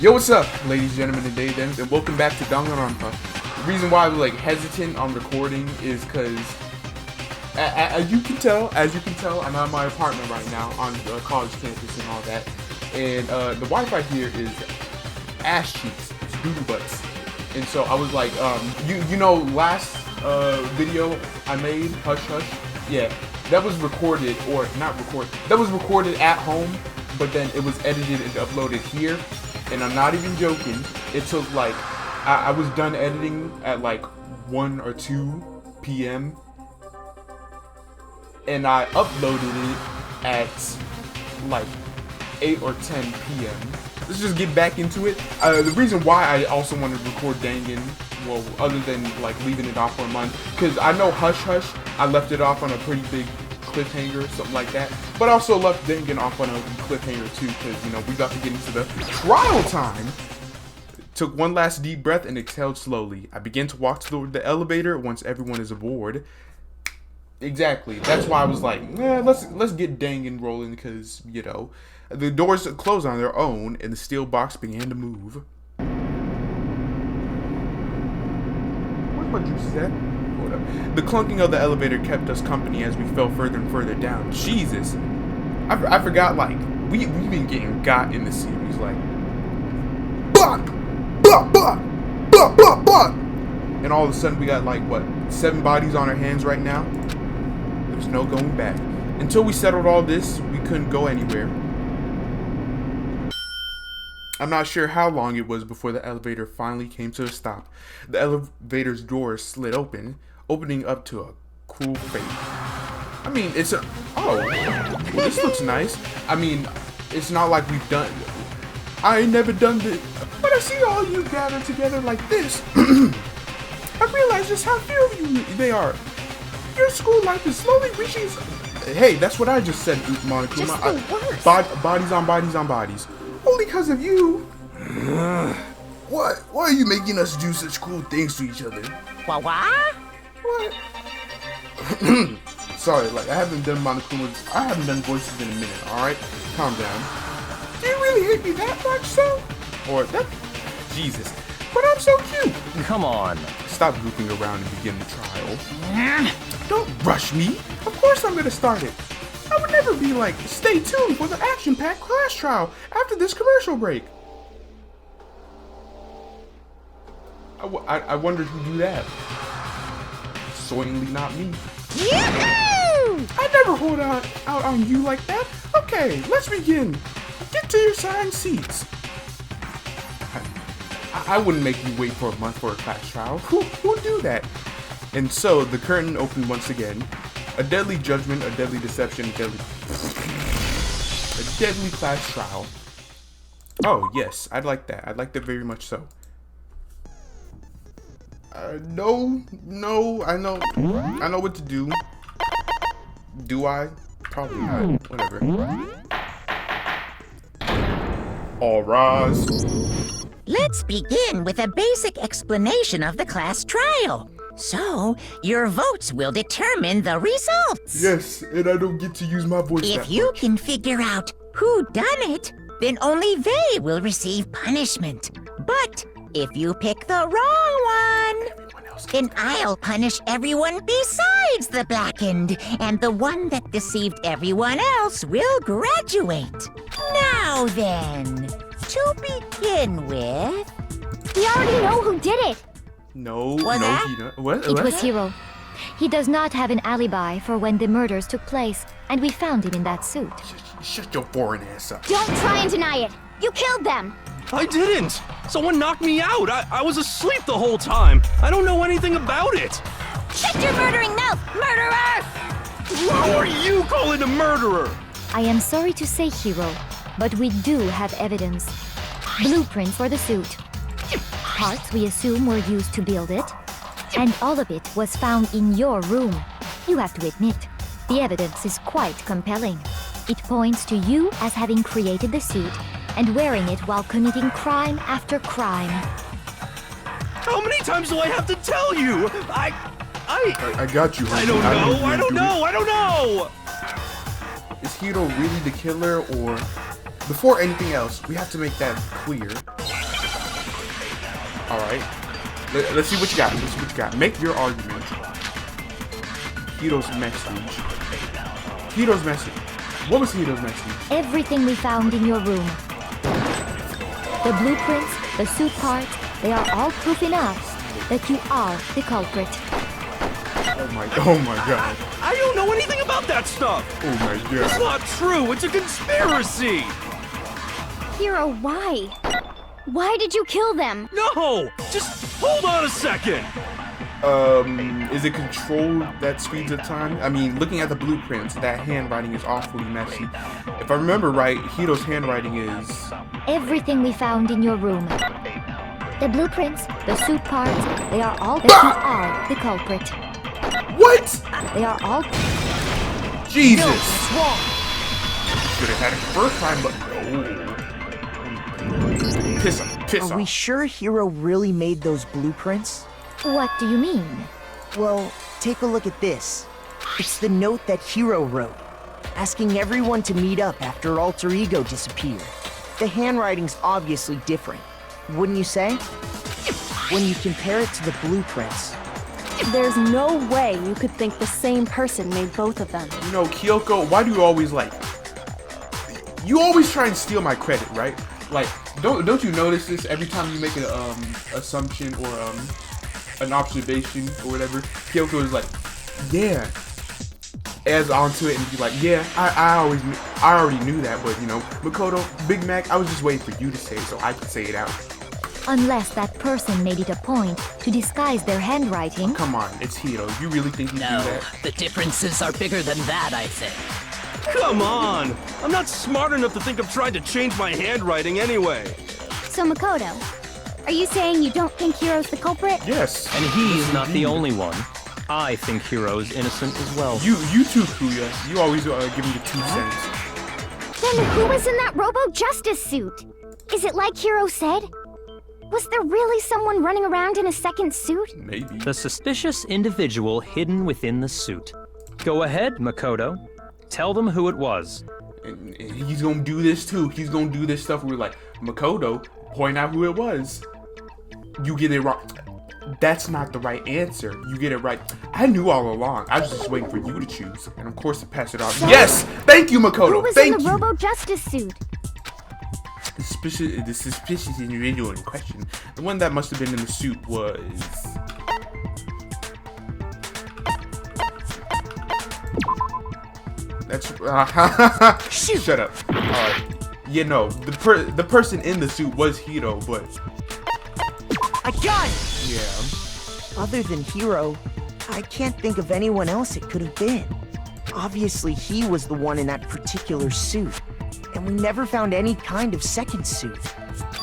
Yo, what's up, ladies and gentlemen, today then, and welcome back to Danganronpa. The reason why I'm hesitant on recording is because, as you can tell, I'm at my apartment right now on the college campus and all that, and the Wi-Fi here is ass cheeks, it's doodle butts, and so I was like, you know, last video I made, Hush Hush, yeah, that was recorded, or not recorded, that was recorded at home, but then it was edited and uploaded here. And I'm not even joking, it took I was done editing at 1 or 2 p.m. and I uploaded it at 8 or 10 p.m. Let's just get back into it. The reason why I also wanted to record Dangan, well, other than leaving it off for a month, because I know Hush Hush, I left it off on a pretty big cliffhanger, something like that. But I also left Dangan off on a cliffhanger too, because you know we got to get into the trial time. Took one last deep breath and exhaled slowly. I began to walk toward the elevator once everyone is aboard. Exactly. That's why I was like, let's get Dangan rolling, because you know the doors closed on their own and the steel box began to move. Where's my juices at? The clunking of the elevator kept us company as we fell further and further down. Jesus, I forgot. We've been getting got in the series. Blah, blah, blah, blah, blah, blah. And all of a sudden we got 7 bodies on our hands right now. There's no going back. Until we settled all this, we couldn't go anywhere. I'm not sure how long it was before the elevator finally came to a stop. The elevator's doors slid open, opening up to a cool fate. I mean, it's a... Oh, well, this looks nice. I mean, it's not like we've done... I ain't never done this. But I see all you gathered together like this. I realize just how few of you they are. Your school life is slowly reaching... Hey, that's what I just said, Monokuma. Just the worst. Bodies on bodies on bodies. Only because of you. What? Why are you making us do such cool things to each other? What? What? Sorry, I haven't done Monokuma's. I haven't done voices in a minute, alright? Calm down. Do you really hate me that much, so? Or that? Jesus. But I'm so cute. Come on. Stop goofing around and begin the trial. Don't rush me. Of course I'm gonna start it. I would never be stay tuned for the action-packed class trial after this commercial break. I wondered who'd do that. Certainly not me. Yahoo! I never hold out on you like that. Okay, let's begin. Get to your assigned seats. I wouldn't make you wait for a month for a class trial. Who'd do that? And so the curtain opened once again. A deadly judgment, a deadly deception, a deadly class trial. Oh yes, I'd like that. I'd like that very much so. No, I know what to do. Do I? Probably not. Whatever. All rise. Let's begin with a basic explanation of the class trial. So, your votes will determine the results. Yes, and I don't get to use my voice that If you much. can figure out who done it, then only they will receive punishment. But if you pick the wrong one, then I'll punish everyone besides the blackened, and the one that deceived everyone else will graduate. Now then, to begin with... We already know who did it. No, that? he don't. What? It was Hiro. He does not have an alibi for when the murders took place, and we found him in that suit. Shut your foreign ass up. Don't try and deny it. You killed them. I didn't. Someone knocked me out. I was asleep the whole time. I don't know anything about it. Shut your murdering mouth, murderer! Who are you calling a murderer? I am sorry to say, Hiro, but we do have evidence. Blueprints for the suit. Parts we assume were used to build it. And all of it was found in your room. You have to admit, the evidence is quite compelling. It points to you as having created the suit and wearing it while committing crime after crime. How many times do I have to tell you? I got you. I don't know. Is Hiro really the killer, or... Before anything else, we have to make that clear. All right. Let's see what you got. Let's see what you got. Make your argument. Hito's message. Hito's message. What was Hito's message? Everything we found in your room. The blueprints, the suit parts, they are all proof enough that you are the culprit. Oh my god. I don't know anything about that stuff. Oh my It's god. not true. It's a conspiracy. Hero, why? Why did you kill them? No, just hold on a second. Is it control that speeds up time? I mean, looking at the blueprints, that handwriting is awfully messy. If I remember right, Hito's handwriting is... Everything we found in your room. The blueprints, the suit parts, they are all that you are the culprit. What? They are all... Jesus! Should have had it first time, but no. Piss off. Piss Are we off. sure Hero really made those blueprints? What do you mean? Well, take a look at this. It's the note that Hero wrote, asking everyone to meet up after Alter Ego disappeared. The handwriting's obviously different, wouldn't you say? When you compare it to the blueprints. There's no way you could think the same person made both of them. You know, Kyoko, why do you always you always try and steal my credit, right? Like, don't you notice this every time you make an assumption or an observation or whatever? Kyoko is like, yeah, adds onto it and be like, yeah, I already knew that, but you know, Makoto, Big Mac, I was just waiting for you to say it so I could say it out. Unless that person made it a point to disguise their handwriting. Come on, it's Hito. You really think you do No, that? the differences are bigger than that, I think. Come on. I'm not smart enough to think of trying to change my handwriting anyway. So Makoto, are you saying you don't think Hero's the culprit? Yes. And he's not the only one. I think Hero is innocent as well. You too, Kuya. You always give me the 2 cents. Then who was in that Robo-Justice suit? Is it like Hero said? Was there really someone running around in a second suit? Maybe. The suspicious individual hidden within the suit. Go ahead, Makoto. Tell them who it was. And he's gonna do this too. He's gonna do this stuff where we're like, Makoto, point out who it was. You get it wrong. That's not the right answer. You get it right. I knew all along. I was just waiting for you to choose. And of course to pass it off. Yes! Thank you, Makoto! Who was Thank in the you! Robo-Justice suit? The suspicious individual in question. The one that must have been in the suit was... That's... Shut up. Alright. Yeah, no. The person in the suit was Hito, but... I got it! Yeah. Other than Hero, I can't think of anyone else it could have been. Obviously, he was the one in that particular suit, and we never found any kind of second suit.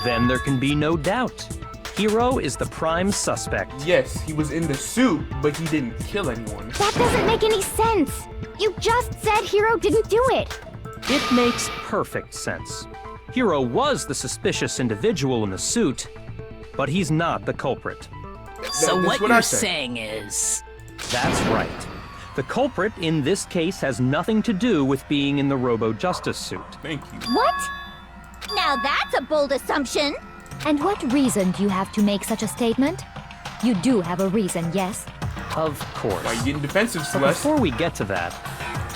Then there can be no doubt. Hero is the prime suspect. Yes, he was in the suit, but he didn't kill anyone. That doesn't make any sense. You just said Hero didn't do it. It makes perfect sense. Hero was the suspicious individual in the suit, but he's not the culprit. So That's what I you're said. saying is... That's right. The culprit in this case has nothing to do with being in the Robo-Justice suit. Thank you. What? Now that's a bold assumption. And what reason do you have to make such a statement? You do have a reason, yes? Of course. Why you getting defensive, But Celeste? before we get to that,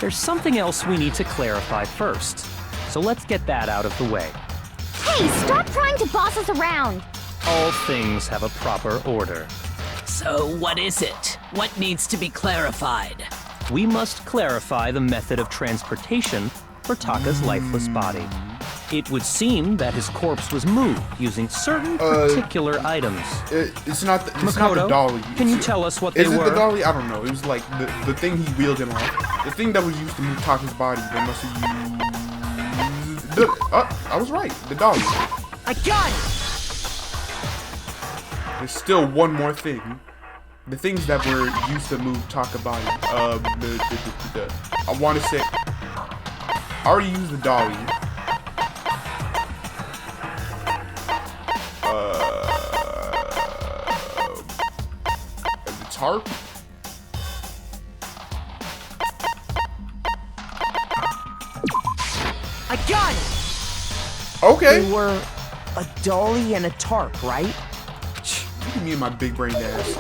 there's something else we need to clarify first. So let's get that out of the way. Hey, stop trying to boss us around. All things have a proper order. So what is it? What needs to be clarified? We must clarify the method of transportation for Taka's lifeless body. It would seem that his corpse was moved using certain particular items. It's not the Makoto, dolly. can you tell us what they Is it were? the dolly? I don't know. It was like the thing he wheeled him off. The thing that was used to move Taka's body. They must have used... I was right. The dolly. I got it! There's still one more thing. The things that were used to move Taka's body. I want to say... I already used the dolly. The tarp? I got it! Okay. They were a dolly and a tarp, right? Look at me and my big brain ass.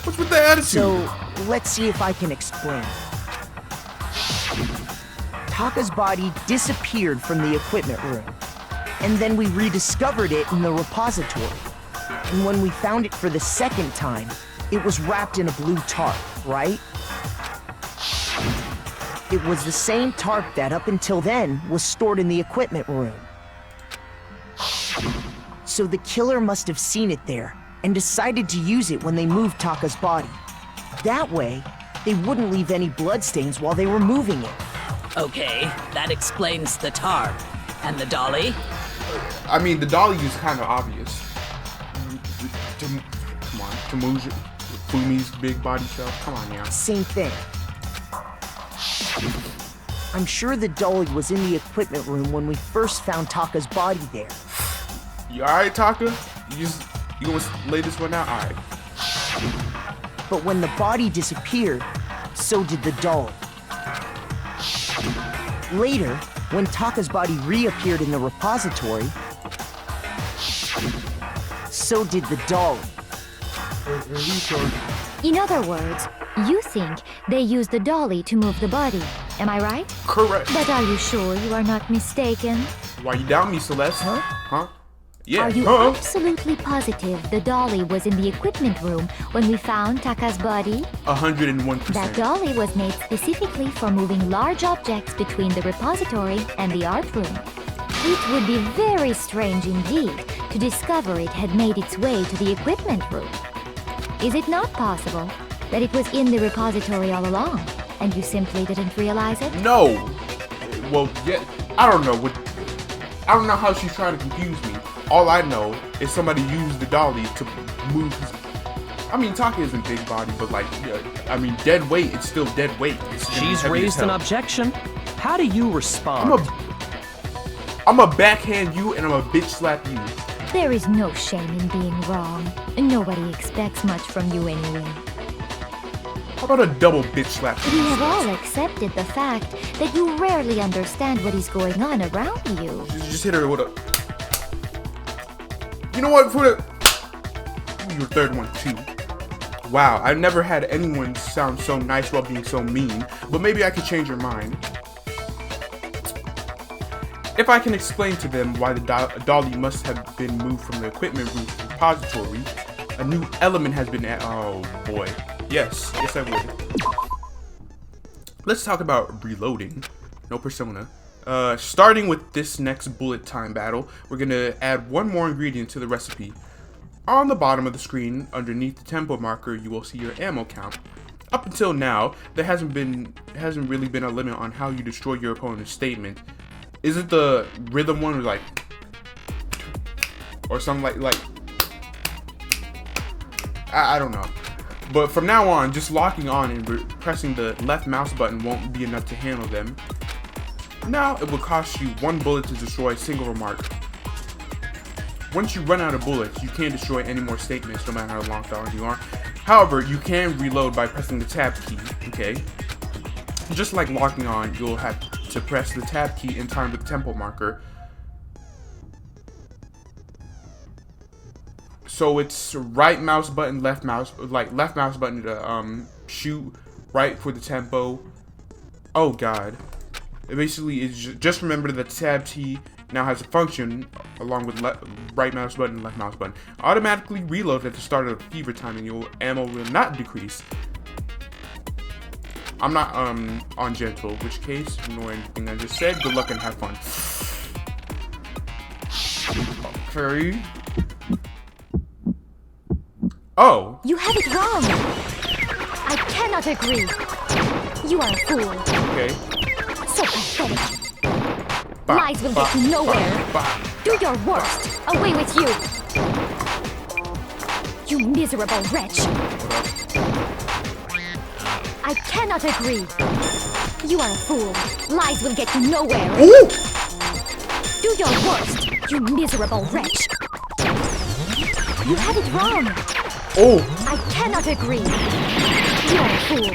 What's with the attitude? So, let's see if I can explain. Taka's body disappeared from the equipment room, and then we rediscovered it in the repository. And when we found it for the second time, it was wrapped in a blue tarp, right? It was the same tarp that, up until then, was stored in the equipment room. So the killer must have seen it there, and decided to use it when they moved Taka's body. That way, they wouldn't leave any bloodstains while they were moving it. Okay, that explains the tarp. And the dolly? I mean, the dolly is kind of obvious. Come on, Fumi's big body shelf. Come on now. Same thing. I'm sure the dolly was in the equipment room when we first found Taka's body there. You alright, Taka? You gonna lay this one out? Alright. But when the body disappeared, so did the dolly. Later, when Taka's body reappeared in the repository, so did the dolly. In other words, you think they used the dolly to move the body. Am I right? Correct. But are you sure you are not mistaken? Why you doubt me, Celeste? Huh? Yeah. Are you absolutely positive the dolly was in the equipment room when we found Taka's body? 101%. That dolly was made specifically for moving large objects between the repository and the art room. It would be very strange indeed to discover it had made its way to the equipment room. Is it not possible that it was in the repository all along, and you simply didn't realize it? No. Well, yeah. I don't know how she's trying to confuse me. All I know is somebody used the dolly to move his... I mean, Taka isn't big body, but like, I mean, dead weight, it's still dead weight. She's raised an objection. How do you respond? I'm a backhand you and I'm a bitch slap you. There is no shame in being wrong. Nobody expects much from you anyway. How about a double bitch slap? We have all accepted the fact that you rarely understand what is going on around you. Just hit her with a... You know what? For your third one too. Wow, I've never had anyone sound so nice while being so mean, but maybe I could change your mind. If I can explain to them why the dolly must have been moved from the equipment room to the repository, a new element has been added. Oh boy. Yes I would. Let's talk about reloading. No persona. Starting with this next bullet time battle, we're gonna add one more ingredient to the recipe. On the bottom of the screen, underneath the tempo marker, you will see your ammo count. Up until now, there hasn't really been a limit on how you destroy your opponent's statement. Is it the rhythm one, or something like I don't know. But from now on, just locking on and pressing the left mouse button won't be enough to handle them. Now it will cost you 1 bullet to destroy a single remark. Once you run out of bullets, you can't destroy any more statements no matter how long down you are. However, you can reload by pressing the tab key, okay? Just like locking on, you'll have to press the tab key in time with the tempo marker. So it's right mouse button, left mouse button to shoot, right for the tempo. Oh god. It basically is just remember that the tab key now has a function along with right mouse button and left mouse button. Automatically reload at the start of the fever time and your ammo will not decrease. I'm not on gentle, which case, ignore anything I just said. Good luck and have fun. Okay. Oh. You have it wrong. I cannot agree. You are a fool. Okay. So pathetic. Lies will get you nowhere. Do your worst. Away with you. You miserable wretch. I cannot agree. You are a fool. Lies will get you nowhere. Ooh. Do your worst, you miserable wretch. You have it wrong. Oh. I cannot agree. You are a fool.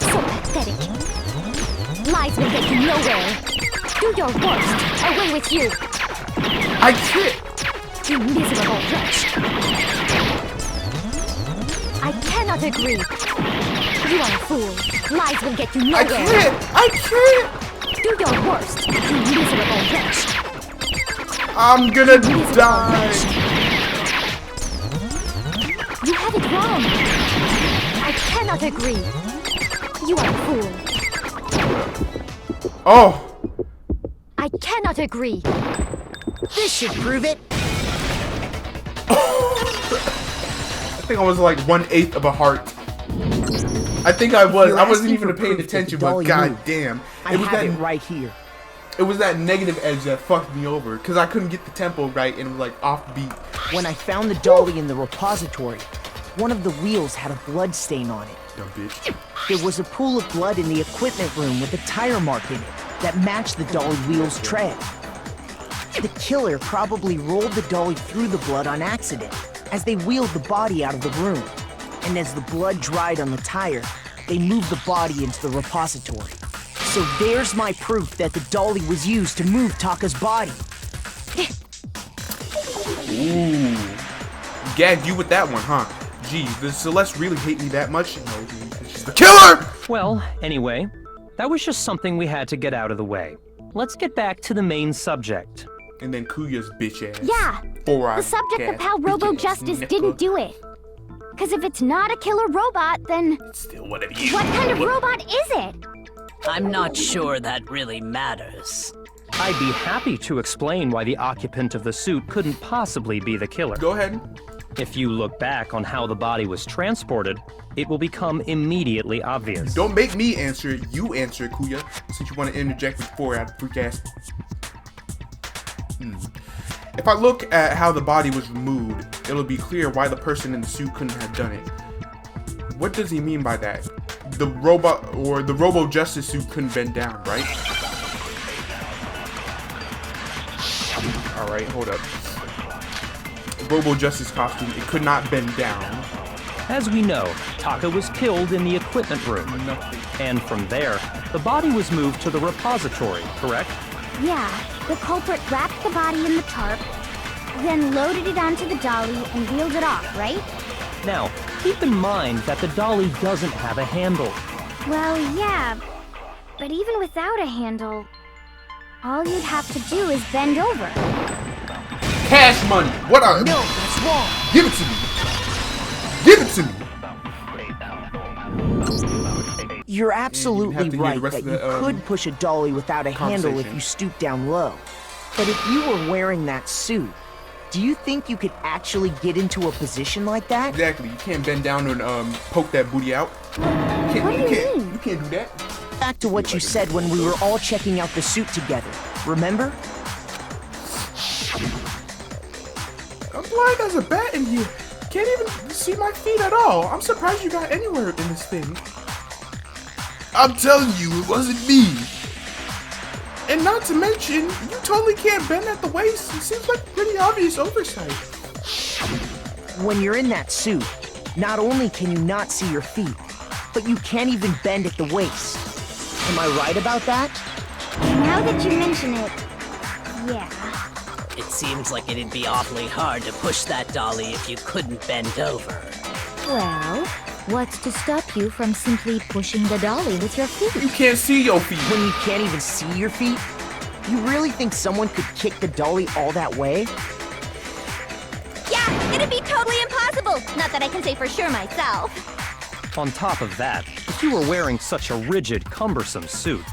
So pathetic. Lies will get you nowhere. Do your worst. Away with you. I can't. You miserable wretch. cannot agree. You are a fool. Lies will get you nowhere. I can't! Do your worst, you miserable wretch. I'm gonna die! You have it wrong. I cannot agree. You are a fool. Oh! I cannot agree. This should prove it. I think I was like 1/8 of a heart. I think I was. I wasn't even paying attention, but god damn. I have it right here. It was that negative edge that fucked me over, because I couldn't get the tempo right and it was like offbeat. When I found the dolly in the repository, one of the wheels had a blood stain on it. Dumb bitch. There was a pool of blood in the equipment room with a tire mark in it that matched the dolly wheel's tread. The killer probably rolled the dolly through the blood on accident as they wheeled the body out of the room. And as the blood dried on the tire, they moved the body into the repository. So there's my proof that the dolly was used to move Taka's body. Ooh. Gagged you with that one, huh? Gee, does Celeste really hate me that much? No, she's the killer! Well, anyway, that was just something we had to get out of the way. Let's get back to the main subject. And then Kuya's bitch ass. Yeah, the subject of how Robo-Justice didn't do it. Because if it's not a killer robot, then Still whatever you what kind of robot is it? I'm not sure that really matters. I'd be happy to explain why the occupant of the suit couldn't possibly be the killer. Go ahead. If you look back on how the body was transported, it will become immediately obvious. Don't make me answer it. You answer it, Kuya. Since you want to interject before out of freak ass. If I look at how the body was removed, it'll be clear why the person in the suit couldn't have done it. What does he mean by that? The robot or the Robo-Justice suit couldn't bend down, right? Alright, hold up. Robo-Justice costume, it could not bend down. As we know, Taka was killed in the equipment room. And from there, the body was moved to the repository, correct? Yeah, the culprit wrapped the body in the tarp, then loaded it onto the dolly and wheeled it off, right? Now, keep in mind that the dolly doesn't have a handle. Well, yeah, but even without a handle, all you'd have to do is bend over. Cash money! What are... No, that's wrong. Give it to me! Give it to me! You're absolutely have to hear right the rest that of you the, could push a dolly without a handle if conversation. you stoop down low. But if you were wearing that suit, do you think you could actually get into a position like that? Exactly, you can't bend down and poke that booty out. What do you mean? You can't do that. Back to what you said when we were all checking out the suit together. Remember? I'm blind as a bat in here. Can't even see my feet at all. I'm surprised you got anywhere in this thing. I'm telling you, it wasn't me. And not to mention, you totally can't bend at the waist. It seems like pretty obvious oversight. When you're in that suit, not only can you not see your feet, but you can't even bend at the waist. Am I right about that? Now that you mention it, yeah. It seems like it'd be awfully hard to push that dolly if you couldn't bend over. Well, what's to stop you from simply pushing the dolly with your feet? You can't see your feet. When you can't even see your feet? You really think someone could kick the dolly all that way? Yeah, it'd be totally impossible. Not that I can say for sure myself. On top of that, if you were wearing such a rigid, cumbersome suit,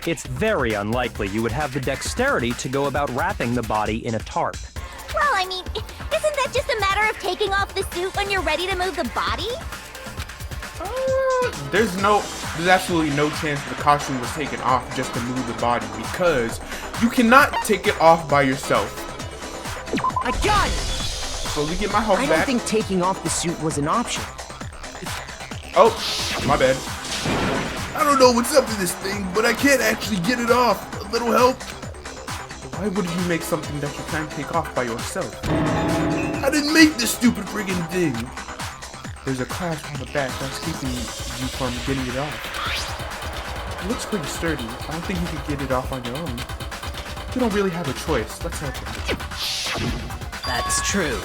it's very unlikely you would have the dexterity to go about wrapping the body in a tarp. Well, I mean, isn't that just a matter of taking off the suit when you're ready to move the body? There's absolutely no chance the costume was taken off just to move the body, because you cannot take it off by yourself. I got it! Slowly get my health I don't back. think taking off the suit was an option. Oh, my bad. I don't know what's up to this thing, but I can't actually get it off. A little help? Why would you make something that you can't take off by yourself? I didn't make this stupid friggin' thing. There's a clasp on the back that's keeping you from getting it off. It looks pretty sturdy. I don't think you could get it off on your own. You don't really have a choice. Let's help you. That's true.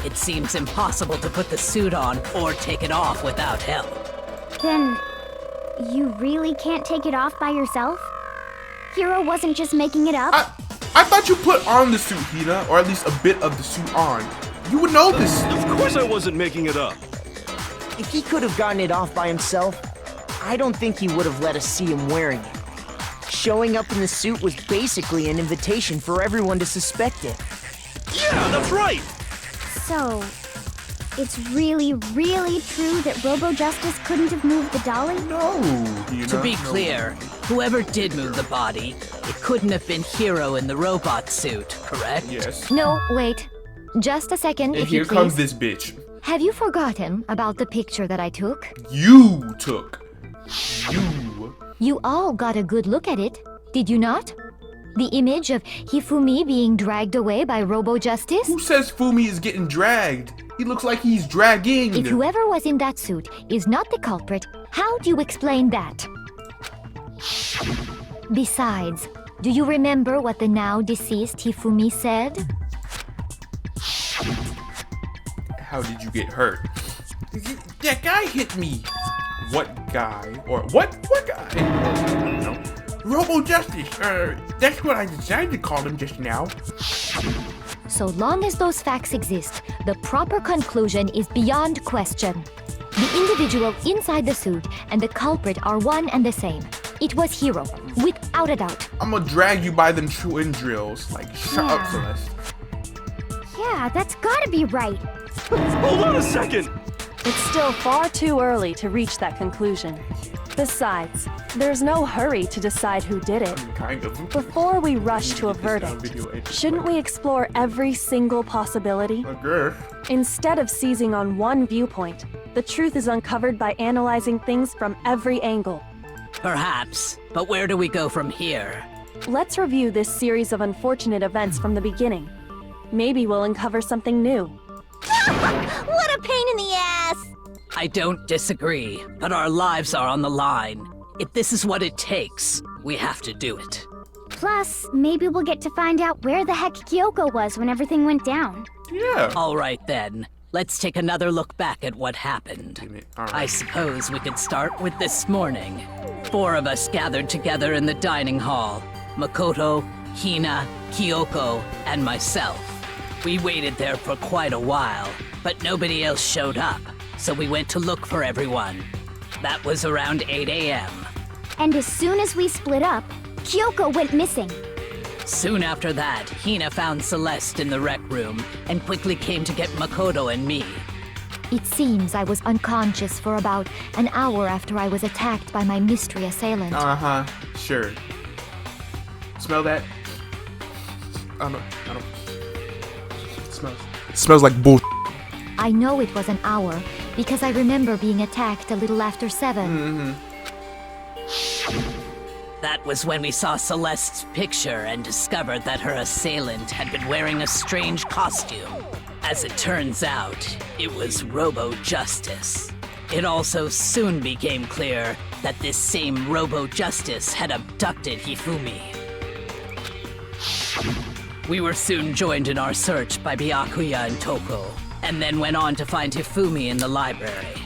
It seems impossible to put the suit on or take it off without help. Then, you really can't take it off by yourself? Hiro wasn't just making it up? I thought you put on the suit, Hina, or at least a bit of the suit on. You would know this. Of course I wasn't making it up. If he could have gotten it off by himself, I don't think he would have let us see him wearing it. Showing up in the suit was basically an invitation for everyone to suspect it. Yeah, that's right. So, it's really, really true that Robo Justice couldn't have moved the dolly? No, Hina. To be clear, whoever did move the body, it couldn't have been Hiro in the robot suit, correct? Yes. No, wait. Just a second, And if you here please. comes this bitch. Have you forgotten about the picture that I took? You took. You. You all got a good look at it, did you not? The image of Hifumi being dragged away by Robo Justice? Who says Fumi is getting dragged? He looks like he's dragging. If whoever was in that suit is not the culprit, how do you explain that? Besides, do you remember what the now deceased Hifumi said? How did you get hurt? That guy hit me. What guy? Or what guy? No. Robo Justice. That's what I decided to call him just now. So long as those facts exist, the proper conclusion is beyond question. The individual inside the suit and the culprit are one and the same. It was Hiro, without a doubt. I'm gonna drag you by them twin drills. Like, shut up, Celeste. Yeah, that's gotta be right. Hold on a second. It's still far too early to reach that conclusion. Besides, there's no hurry to decide who did it. Kind of. Before we rush to a verdict, shouldn't we explore every single possibility? Okay. Instead of seizing on one viewpoint, the truth is uncovered by analyzing things from every angle. Perhaps, but where do we go from here? Let's review this series of unfortunate events from the beginning. Maybe we'll uncover something new. What a pain in the ass! I don't disagree, but our lives are on the line. If this is what it takes, we have to do it. Plus, maybe we'll get to find out where the heck Kyoko was when everything went down. Yeah. All right then, let's take another look back at what happened. All right. I suppose we could start with this morning. 4 of us gathered together in the dining hall. Makoto, Hina, Kyoko, and myself. We waited there for quite a while, but nobody else showed up, so we went to look for everyone. That was around 8 a.m. And as soon as we split up, Kyoko went missing. Soon after that, Hina found Celeste in the rec room and quickly came to get Makoto and me. It seems I was unconscious for about an hour after I was attacked by my mystery assailant. Uh-huh. Sure. Smell that? I don't. It smells like bull. I know it was an hour because I remember being attacked a little after 7. That was when we saw Celeste's picture and discovered that her assailant had been wearing a strange costume. As it turns out, it was Robo Justice. It also soon became clear that this same Robo Justice had abducted Hifumi. We were soon joined in our search by Byakuya and Toko, and then went on to find Hifumi in the library.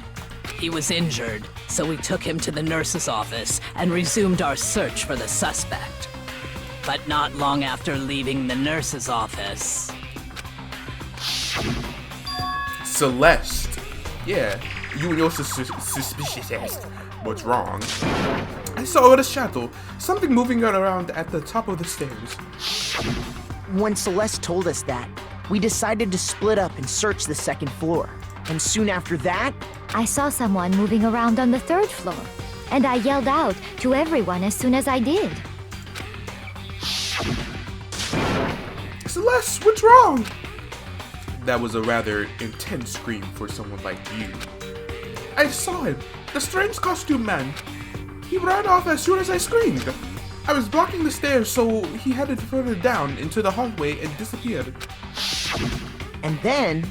He was injured, so we took him to the nurse's office and resumed our search for the suspect. But not long after leaving the nurse's office... Celeste. Yeah, you and your suspicious ass. What's wrong? I saw a shadow. Something moving around at the top of the stairs. When Celeste told us that, we decided to split up and search the second floor. And soon after that, I saw someone moving around on the 3rd floor, and I yelled out to everyone as soon as I did. Celeste, what's wrong? That was a rather intense scream for someone like you. I saw him, the strange costume man. He ran off as soon as I screamed. I was blocking the stairs, so he headed further down into the hallway and disappeared. and then...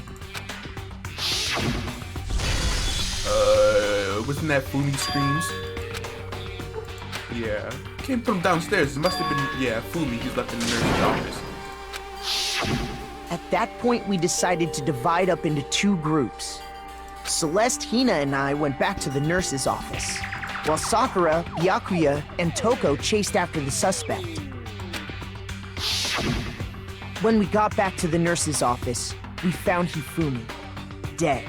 Wasn't that Fumi screams? Yeah. Came from downstairs. It must have been, yeah, Fumi. He's left in the nurse's office. At that point, we decided to divide up into two groups. Celeste, Hina, and I went back to the nurse's office, while Sakura, Byakuya, and Toko chased after the suspect. When we got back to the nurse's office, we found Hifumi, dead.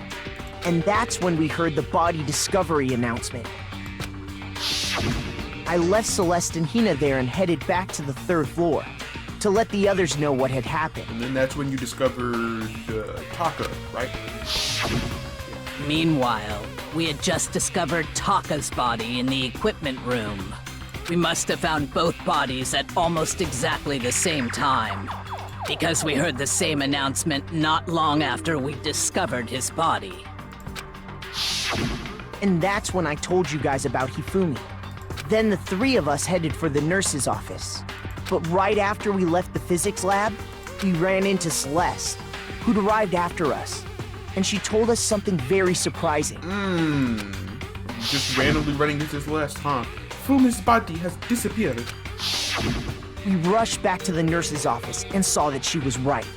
And that's when we heard the body discovery announcement. I left Celeste and Hina there and headed back to the 3rd floor to let the others know what had happened. And then that's when you discovered Taka, right? Meanwhile, we had just discovered Taka's body in the equipment room. We must have found both bodies at almost exactly the same time, because we heard the same announcement not long after we discovered his body. And that's when I told you guys about Hifumi. Then the three of us headed for the nurse's office. But right after we left the physics lab, we ran into Celeste, who'd arrived after us. And she told us something very surprising. Just randomly running into Celeste, huh? Fumi's body has disappeared. We rushed back to the nurse's office and saw that she was right.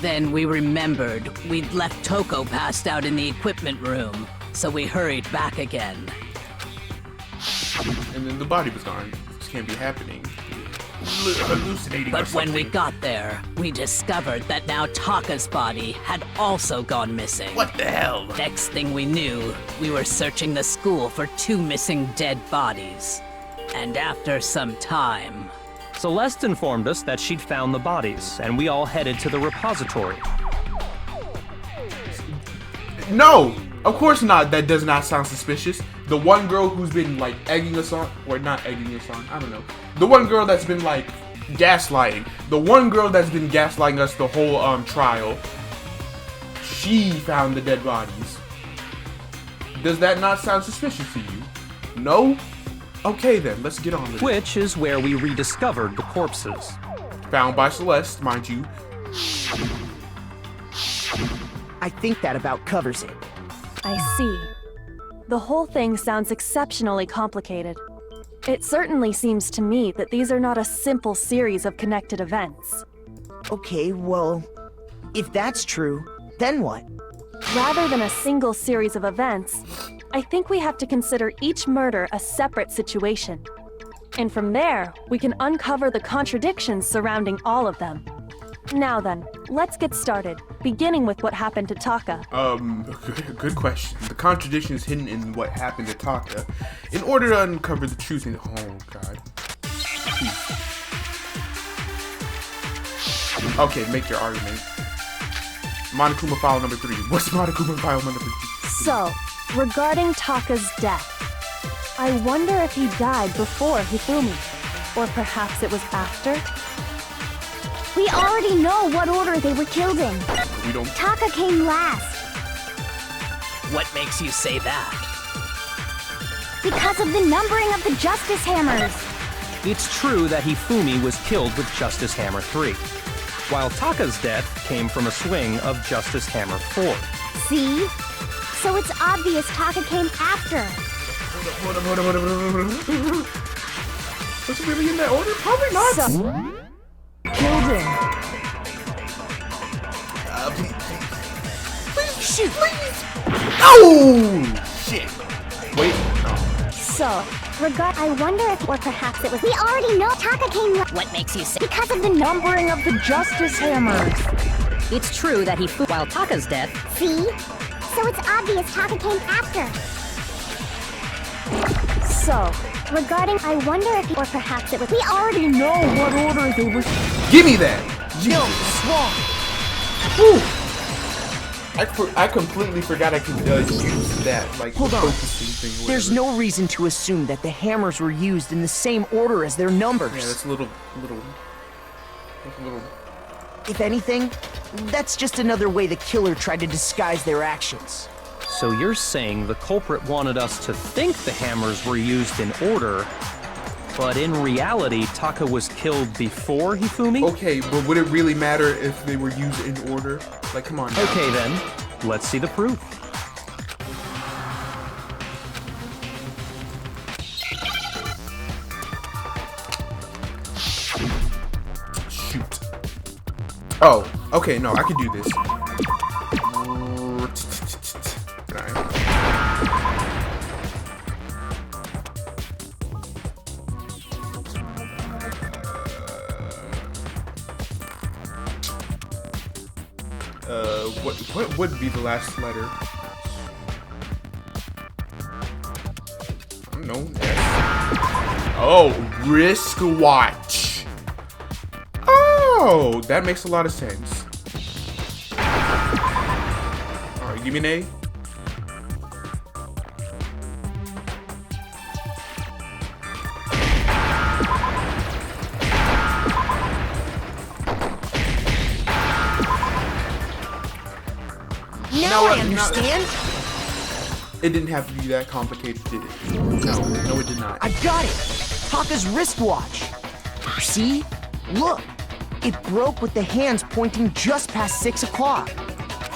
Then we remembered we'd left Toko passed out in the equipment room, so we hurried back again. And then the body was gone. This can't be happening. Hallucinating. But when we got there, we discovered that now Taka's body had also gone missing. What the hell? Next thing we knew, we were searching the school for 2 missing dead bodies. And after some time... Celeste informed us that she'd found the bodies, and we all headed to the repository. No! Of course not. That does not sound suspicious. The one girl who's been, like, egging us on, or not egging us on, I don't know. The one girl that's been, like, gaslighting. The one girl that's been gaslighting us the whole, trial. She found the dead bodies. Does that not sound suspicious to you? No? Okay then, let's get on with it. Which is where we rediscovered the corpses. Found by Celeste, mind you. I think that about covers it. I see. The whole thing sounds exceptionally complicated. It certainly seems to me that these are not a simple series of connected events. Okay, well, if that's true, then what? Rather than a single series of events, I think we have to consider each murder a separate situation. And from there, we can uncover the contradictions surrounding all of them. Now then, let's get started, beginning with what happened to Taka. Good question. The contradiction is hidden in what happened to Taka. In order to uncover the truth in... Oh, God. Okay, make your argument. Monokuma file number 3. What's Monokuma file number 3? So, regarding Taka's death, I wonder if he died before Hifumi, or perhaps it was after? We already know what order they were killed in. We don't... Taka came last. What makes you say that? Because of the numbering of the Justice Hammers. It's true that Hifumi was killed with Justice Hammer 3, while Taka's death came from a swing of Justice Hammer 4. See? So it's obvious Taka came after. Hold up. Was it really in that order? Probably not. So, killed him. Please, shoot, please. Oh, shit. Wait. Oh. So, I wonder if, or perhaps it was. We already know Taka came. What makes you say? Because of the numbering of the Justice Hammers. It's true that he flew while Taka's death. See? So it's obvious Taka came after. So, regarding, I wonder if, or perhaps it was. We already know what order they were. Give me that. No, swamp. Whew. I completely forgot I could use that, like, Hold on. focusing thing. There's no reason to assume that the hammers were used in the same order as their numbers. Yeah, that's a little. If anything, that's just another way the killer tried to disguise their actions. So you're saying the culprit wanted us to think the hammers were used in order, but in reality, Taka was killed before Hifumi? Okay, but would it really matter if they were used in order? Like, come on now. Okay then, let's see the proof. Shoot. Oh, Okay, no, I can do this. What would be the last letter? I don't know. Oh, wristwatch. Oh, that makes a lot of sense. Alright, give me an A. Now I understand. It didn't have to be that complicated, did it? No, it did not. I got it. Taka's wristwatch. See? Look. It broke with the hands pointing just past 6 o'clock.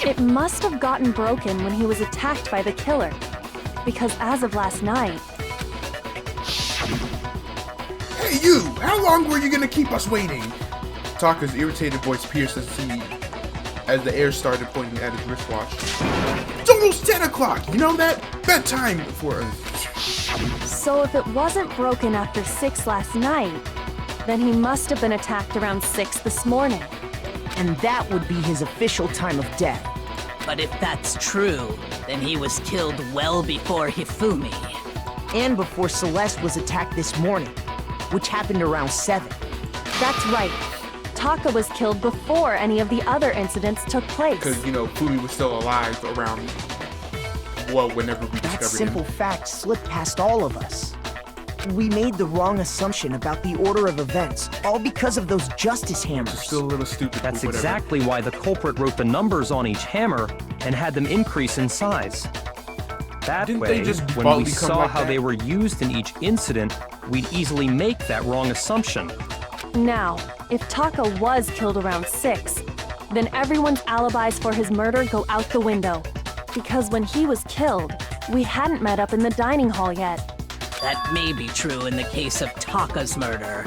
It must have gotten broken when he was attacked by the killer. Because as of last night... Hey you! How long were you gonna keep us waiting? Taka's irritated voice pierced as the air started pointing at his wristwatch. It's almost 10 o'clock! You know that? Bedtime for us. So if it wasn't broken after 6 last night, then he must have been attacked around 6 this morning. And that would be his official time of death. But if that's true, then he was killed well before Hifumi. And before Celeste was attacked this morning, which happened around 7. That's right. Taka was killed before any of the other incidents took place. Because, you know, Fumi was still alive around, well, whenever we discovered him. That simple fact slipped past all of us. We made the wrong assumption about the order of events, all because of those justice hammers. It's still a little stupid. That's exactly why the culprit wrote the numbers on each hammer and had them increase in size. That Didn't way, they just when we become saw like how that? they were used in each incident, we'd easily make that wrong assumption. Now, if Taka was killed around 6, then everyone's alibis for his murder go out the window. Because when he was killed, we hadn't met up in the dining hall yet. That may be true in the case of Taka's murder,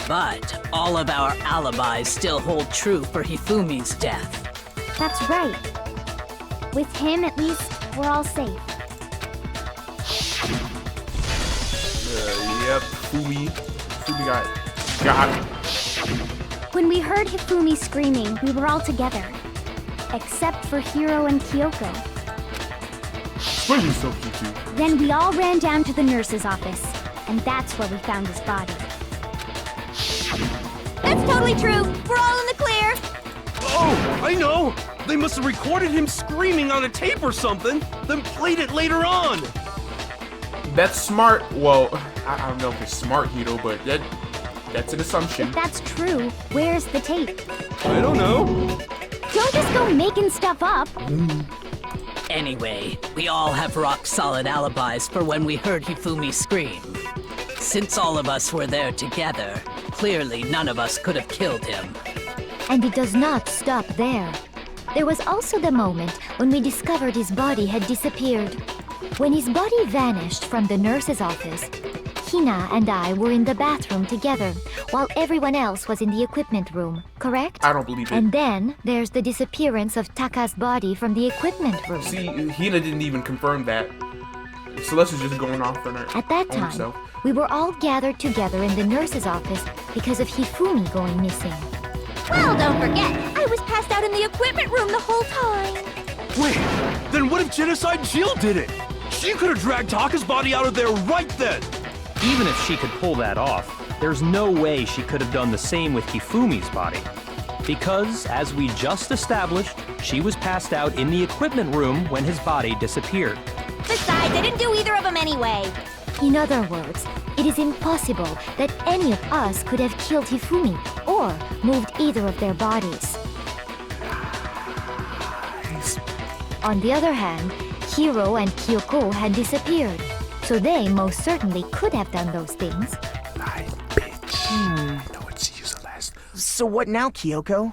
but all of our alibis still hold true for Hifumi's death. That's right. With him, at least, we're all safe. Yep, Fumi got. When we heard Hifumi screaming, we were all together. Except for Hiro and Kyoko. Explain yourself, you two. Then we all ran down to the nurse's office, and that's where we found his body. That's totally true. We're all in the clear. Oh, I know! They must have recorded him screaming on a tape or something, then played it later on! That's smart. Well, I don't know if it's smart, Hito, but that's an assumption. If that's true, where's the tape? I don't know. Don't just go making stuff up. Anyway, we all have rock-solid alibis for when we heard Hifumi scream. Since all of us were there together, clearly none of us could have killed him. And it does not stop there. There was also the moment when we discovered his body had disappeared. When his body vanished from the nurse's office, Hina and I were in the bathroom together, while everyone else was in the equipment room, correct? I don't believe it. And then there's the disappearance of Taka's body from the equipment room. See, Hina didn't even confirm that. Celeste is just going off on her. At that own time, self. we were all gathered together in the nurse's office because of Hifumi going missing. Well, don't forget, I was passed out in the equipment room the whole time. Wait, then what if Genocide Jill did it? She could have dragged Taka's body out of there right then! Even if she could pull that off, there's no way she could have done the same with Hifumi's body. Because, as we just established, she was passed out in the equipment room when his body disappeared. Besides, I didn't do either of them anyway. In other words, it is impossible that any of us could have killed Hifumi or moved either of their bodies. On the other hand, Hiro and Kyoko had disappeared, so they most certainly could have done those things. So what now, Kyoko?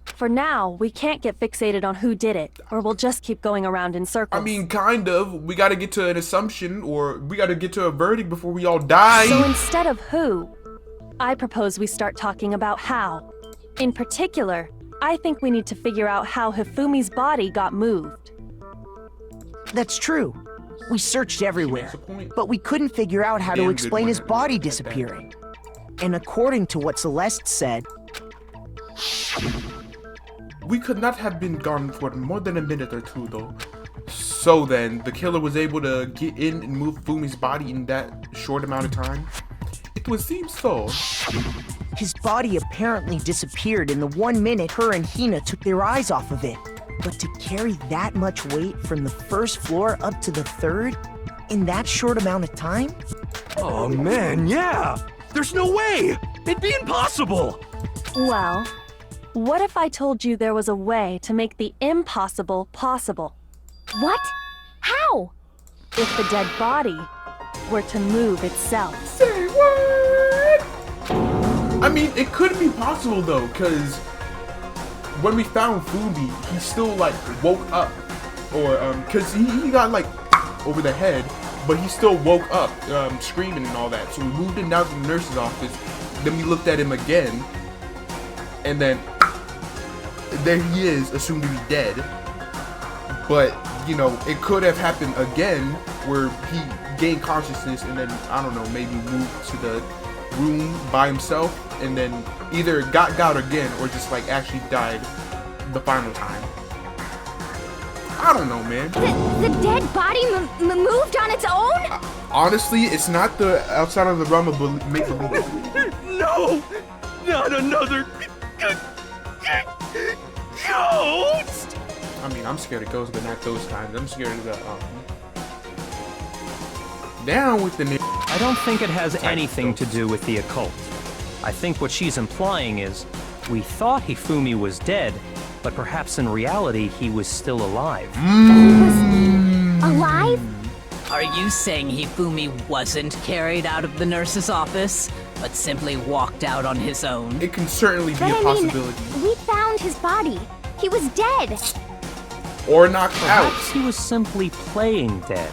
For now, we can't get fixated on who did it, or we'll just keep going around in circles. I mean, kind of. We gotta get to an assumption, or we gotta get to a verdict before we all die. So instead of who, I propose we start talking about how. In particular, I think we need to figure out how Hifumi's body got moved. That's true. We searched everywhere, That's the point. but we couldn't figure out how Damn to good explain one his at body that. disappearing. And according to what Celeste said, We could not have been gone for more than a minute or two, though. So then, the killer was able to get in and move Fumi's body in that short amount of time? It would seem so. his body apparently disappeared in the 1 minute her and Hina took their eyes off of it. But to carry that much weight from the first floor up to the third in that short amount of time? Oh man, yeah! There's no way! It'd be impossible! Well, what if I told you there was a way to make the impossible possible? What? How? If the dead body were to move itself. Say what? I mean, it could be possible though, because when we found Fumi, he still like woke up, or because he got like over the head, but he still woke up, screaming and all that. So we moved him down to the nurse's office. Then we looked at him again, and then there he is, assumed to be dead. But you know, it could have happened again, where he gained consciousness and then I don't know, maybe moved to the room by himself, and then either got out again or just like actually died the final time. I don't know, man. The dead body moved on its own? Honestly, it's not the outside of the realm of make believe. No! Not another ghost! I mean, I'm scared of ghosts, but not those kinds. I'm scared of the down with the I don't think it has anything to do with the occult. I think what she's implying is, we thought Hifumi was dead, but perhaps in reality he was still alive. Alive? Are you saying Hifumi wasn't carried out of the nurse's office, but simply walked out on his own? It can certainly be But a I possibility. mean, we found his body. He was dead. Or knocked out. Perhaps he was simply playing dead.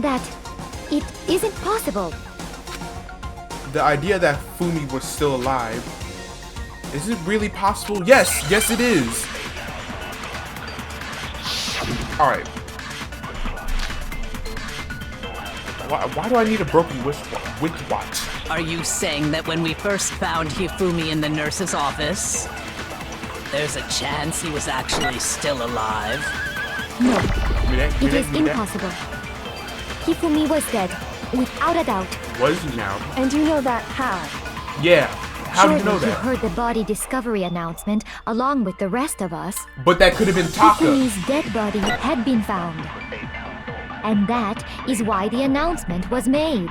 That it isn't possible. The idea that Fumi was still alive, is it really possible? Yes, yes it is. Alright. Why do I need a broken witch watch? Are you saying that when we first found Hifumi in the nurse's office, there's a chance he was actually still alive? No, It it is impossible. Hifumi was dead, without a doubt. Was he now? And you know that how? Yeah. How do you know Surely that? heard the body discovery announcement along with the rest of us. But that could have been Taka. Hifumi's dead body had been found. And that is why the announcement was made.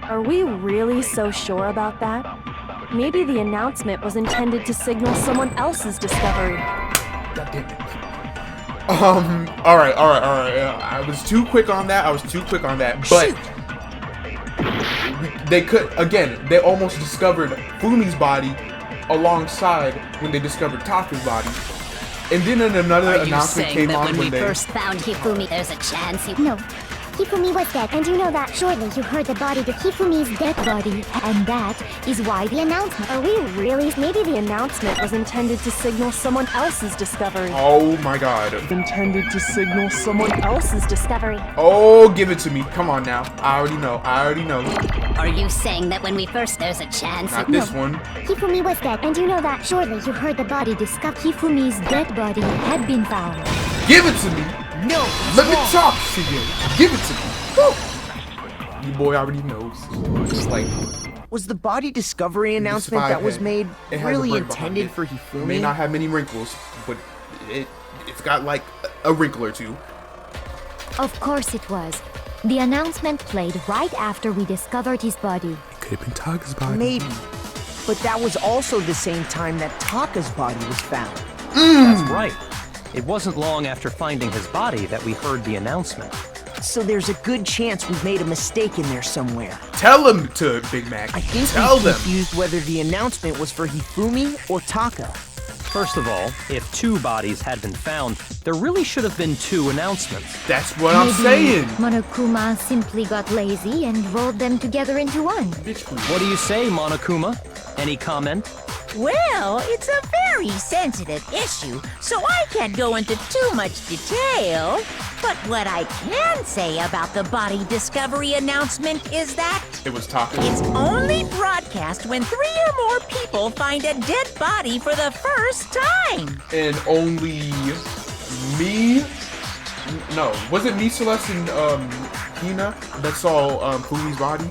Are we really so sure about that? Maybe the announcement was intended to signal someone else's discovery. God damn it. Alright. I was too quick on that. But they could, again, they almost discovered Fumi's body alongside when they discovered Taka's body. And then another Are you announcement saying came that on when we they first found Hifumi, there's a chance he... No, Hifumi was dead, and you know that. Surely you heard the body, Hifumi's dead body, And that is why the announcement. Are we really? Maybe the announcement was intended to signal someone else's discovery. Oh my god. Intended to signal someone else's discovery. Oh, give it to me. Come on now. I already know. Are you saying that when we first... there's a chance Not this one. Hifumi was dead, and you know that. Surely you heard the body discovered. Hifumi's dead body had been found. Give it to me. no, Let me talk to you. Give it to me. Woo. You boy already knows. Just like, was the body discovery announcement five that was head. made it has a really bird behind intended it. for It Hifumi? may not have many wrinkles, but it's got like a wrinkle or two. Of course it was. The announcement played right after we discovered his body. Could have been Taka's body. Maybe. But that was also the same time that Taka's body was found. That's right. It wasn't long after finding his body that we heard the announcement. So there's a good chance we've made a mistake in there somewhere. Tell him to Big Mac. I think Tell we them. confused whether the announcement was for Hifumi or Taka. First of all, if 2 bodies had been found, there really should have been 2 announcements. That's what I'm Maybe saying. Monokuma simply got lazy and rolled them together into one. Bitch, please. What do you say, Monokuma? Any comment? Well, it's a very sensitive issue, so I can't go into too much detail. But what I can say about the body discovery announcement is that It was talking. it's only broadcast when 3 or more people find a dead body for the first time. And only me. No, was it me, Celeste, and Hina that saw Fumi's body?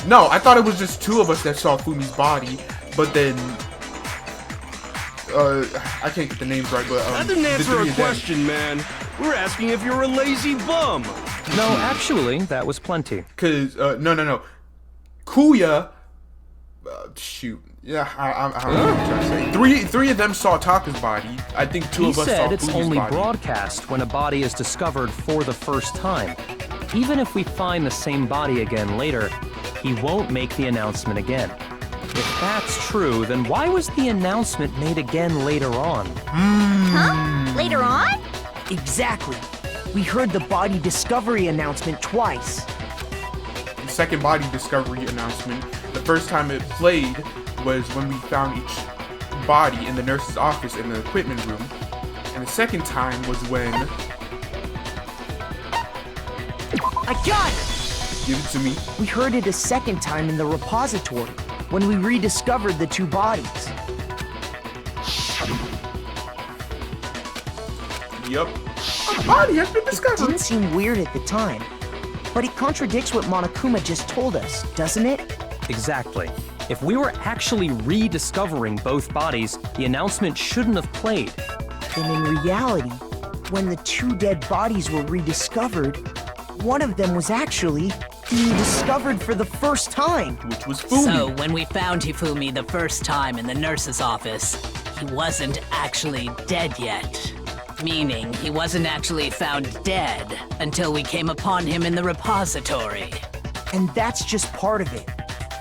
No, I thought it was just 2 of us that saw Fumi's body. But then, I can't get the names right. But That didn't the answer 3 our of them- question, man. We're asking if you're a lazy bum. No, actually, that was plenty. Cause no. Kuya, shoot. Yeah, I don't know what I'm trying to say. Three of them saw Taka's body. I think 2 He of us saw said it's Fumi's only body. broadcast when a body is discovered for the first time. Even if we find the same body again later, he won't make the announcement again. If that's true, then why was the announcement made again later on? Huh? Later on? Exactly. We heard the body discovery announcement twice. The second body discovery announcement, the first time it played was when we found each body in the nurse's office in the equipment room. And the second time was when... I got it! Give it to me. We heard it a second time in the repository when we rediscovered the 2 bodies. Yup. A body has been It discovered. didn't seem weird at the time, but it contradicts what Monokuma just told us, doesn't it? Exactly. If we were actually rediscovering both bodies, the announcement shouldn't have played. Then in reality, when the 2 dead bodies were rediscovered, one of them was actually being discovered for the first time. Which was Fumi. So when we found Hifumi the first time in the nurse's office, he wasn't actually dead yet. Meaning he wasn't actually found dead until we came upon him in the repository. And that's just part of it.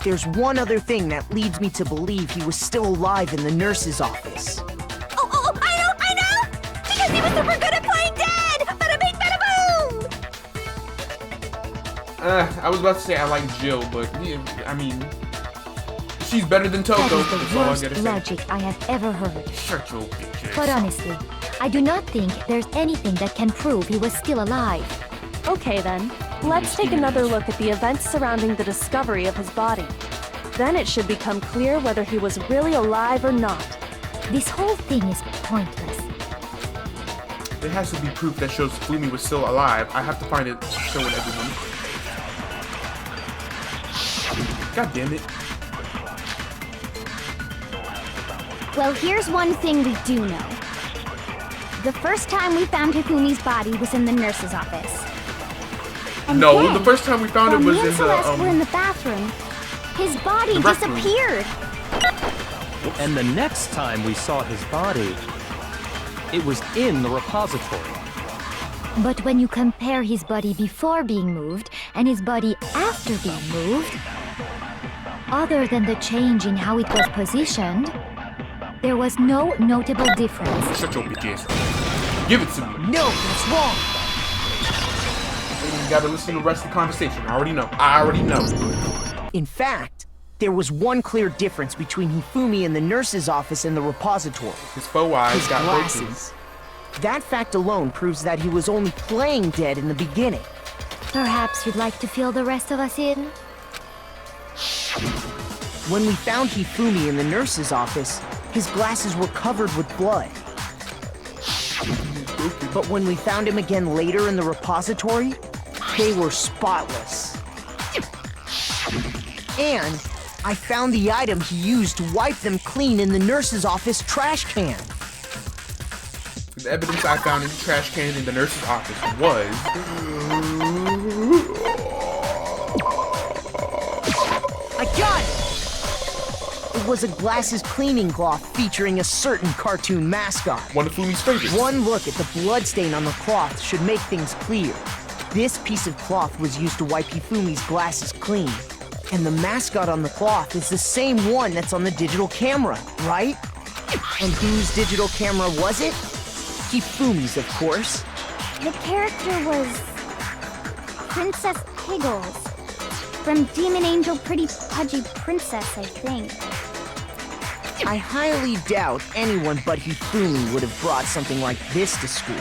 There's one other thing that leads me to believe he was still alive in the nurse's office. Oh, I know! Because he was super good at playing dead! Bada bing, bada boom! I was about to say I like Jill, but yeah, I mean, she's better than Toko. That is the That's all I worst gotta say. logic I have ever heard. Shut your bitch ass. But honestly, I do not think there's anything that can prove he was still alive. Okay then, let's take another look at the events surrounding the discovery of his body. Then it should become clear whether he was really alive or not. This whole thing is pointless. There has to be proof that shows Fumi was still alive. I have to find it, show it everyone. God damn it. Well, here's one thing we do know. The first time we found Hifumi's body was in the nurse's office. And No, then, the first time we found it while was me and in Celeste were in the, the bathroom, his body the rec room. disappeared. And the next time we saw his body, it was in the repository. But when you compare his body before being moved and his body after being moved, other than the change in how it was positioned, there was no notable difference. Shut your bitch ass. Give it to me. No, that's wrong. You gotta listen to the rest of the conversation. I already know. In fact, there was one clear difference between Hifumi in the nurse's office and the repository. His faux eyes His got broken. glasses. That fact alone proves that he was only playing dead in the beginning. Perhaps you'd like to fill the rest of us in? When we found Hifumi in the nurse's office, his glasses were covered with blood. But when we found him again later in the repository, they were spotless. And I found the item he used to wipe them clean in the nurse's office trash can. The evidence I found in the trash can in the nurse's office was... I got it! It was a glasses cleaning cloth featuring a certain cartoon mascot. one of Fumi's favorites. One look at the bloodstain on the cloth should make things clear. This piece of cloth was used to wipe Hifumi's glasses clean. And the mascot on the cloth is the same one that's on the digital camera, right? And whose digital camera was it? Hifumi's, of course. The character was Princess Piggles from Demon Angel Pretty Pudgy Princess, I think. I highly doubt anyone but Hifumi would have brought something like this to school.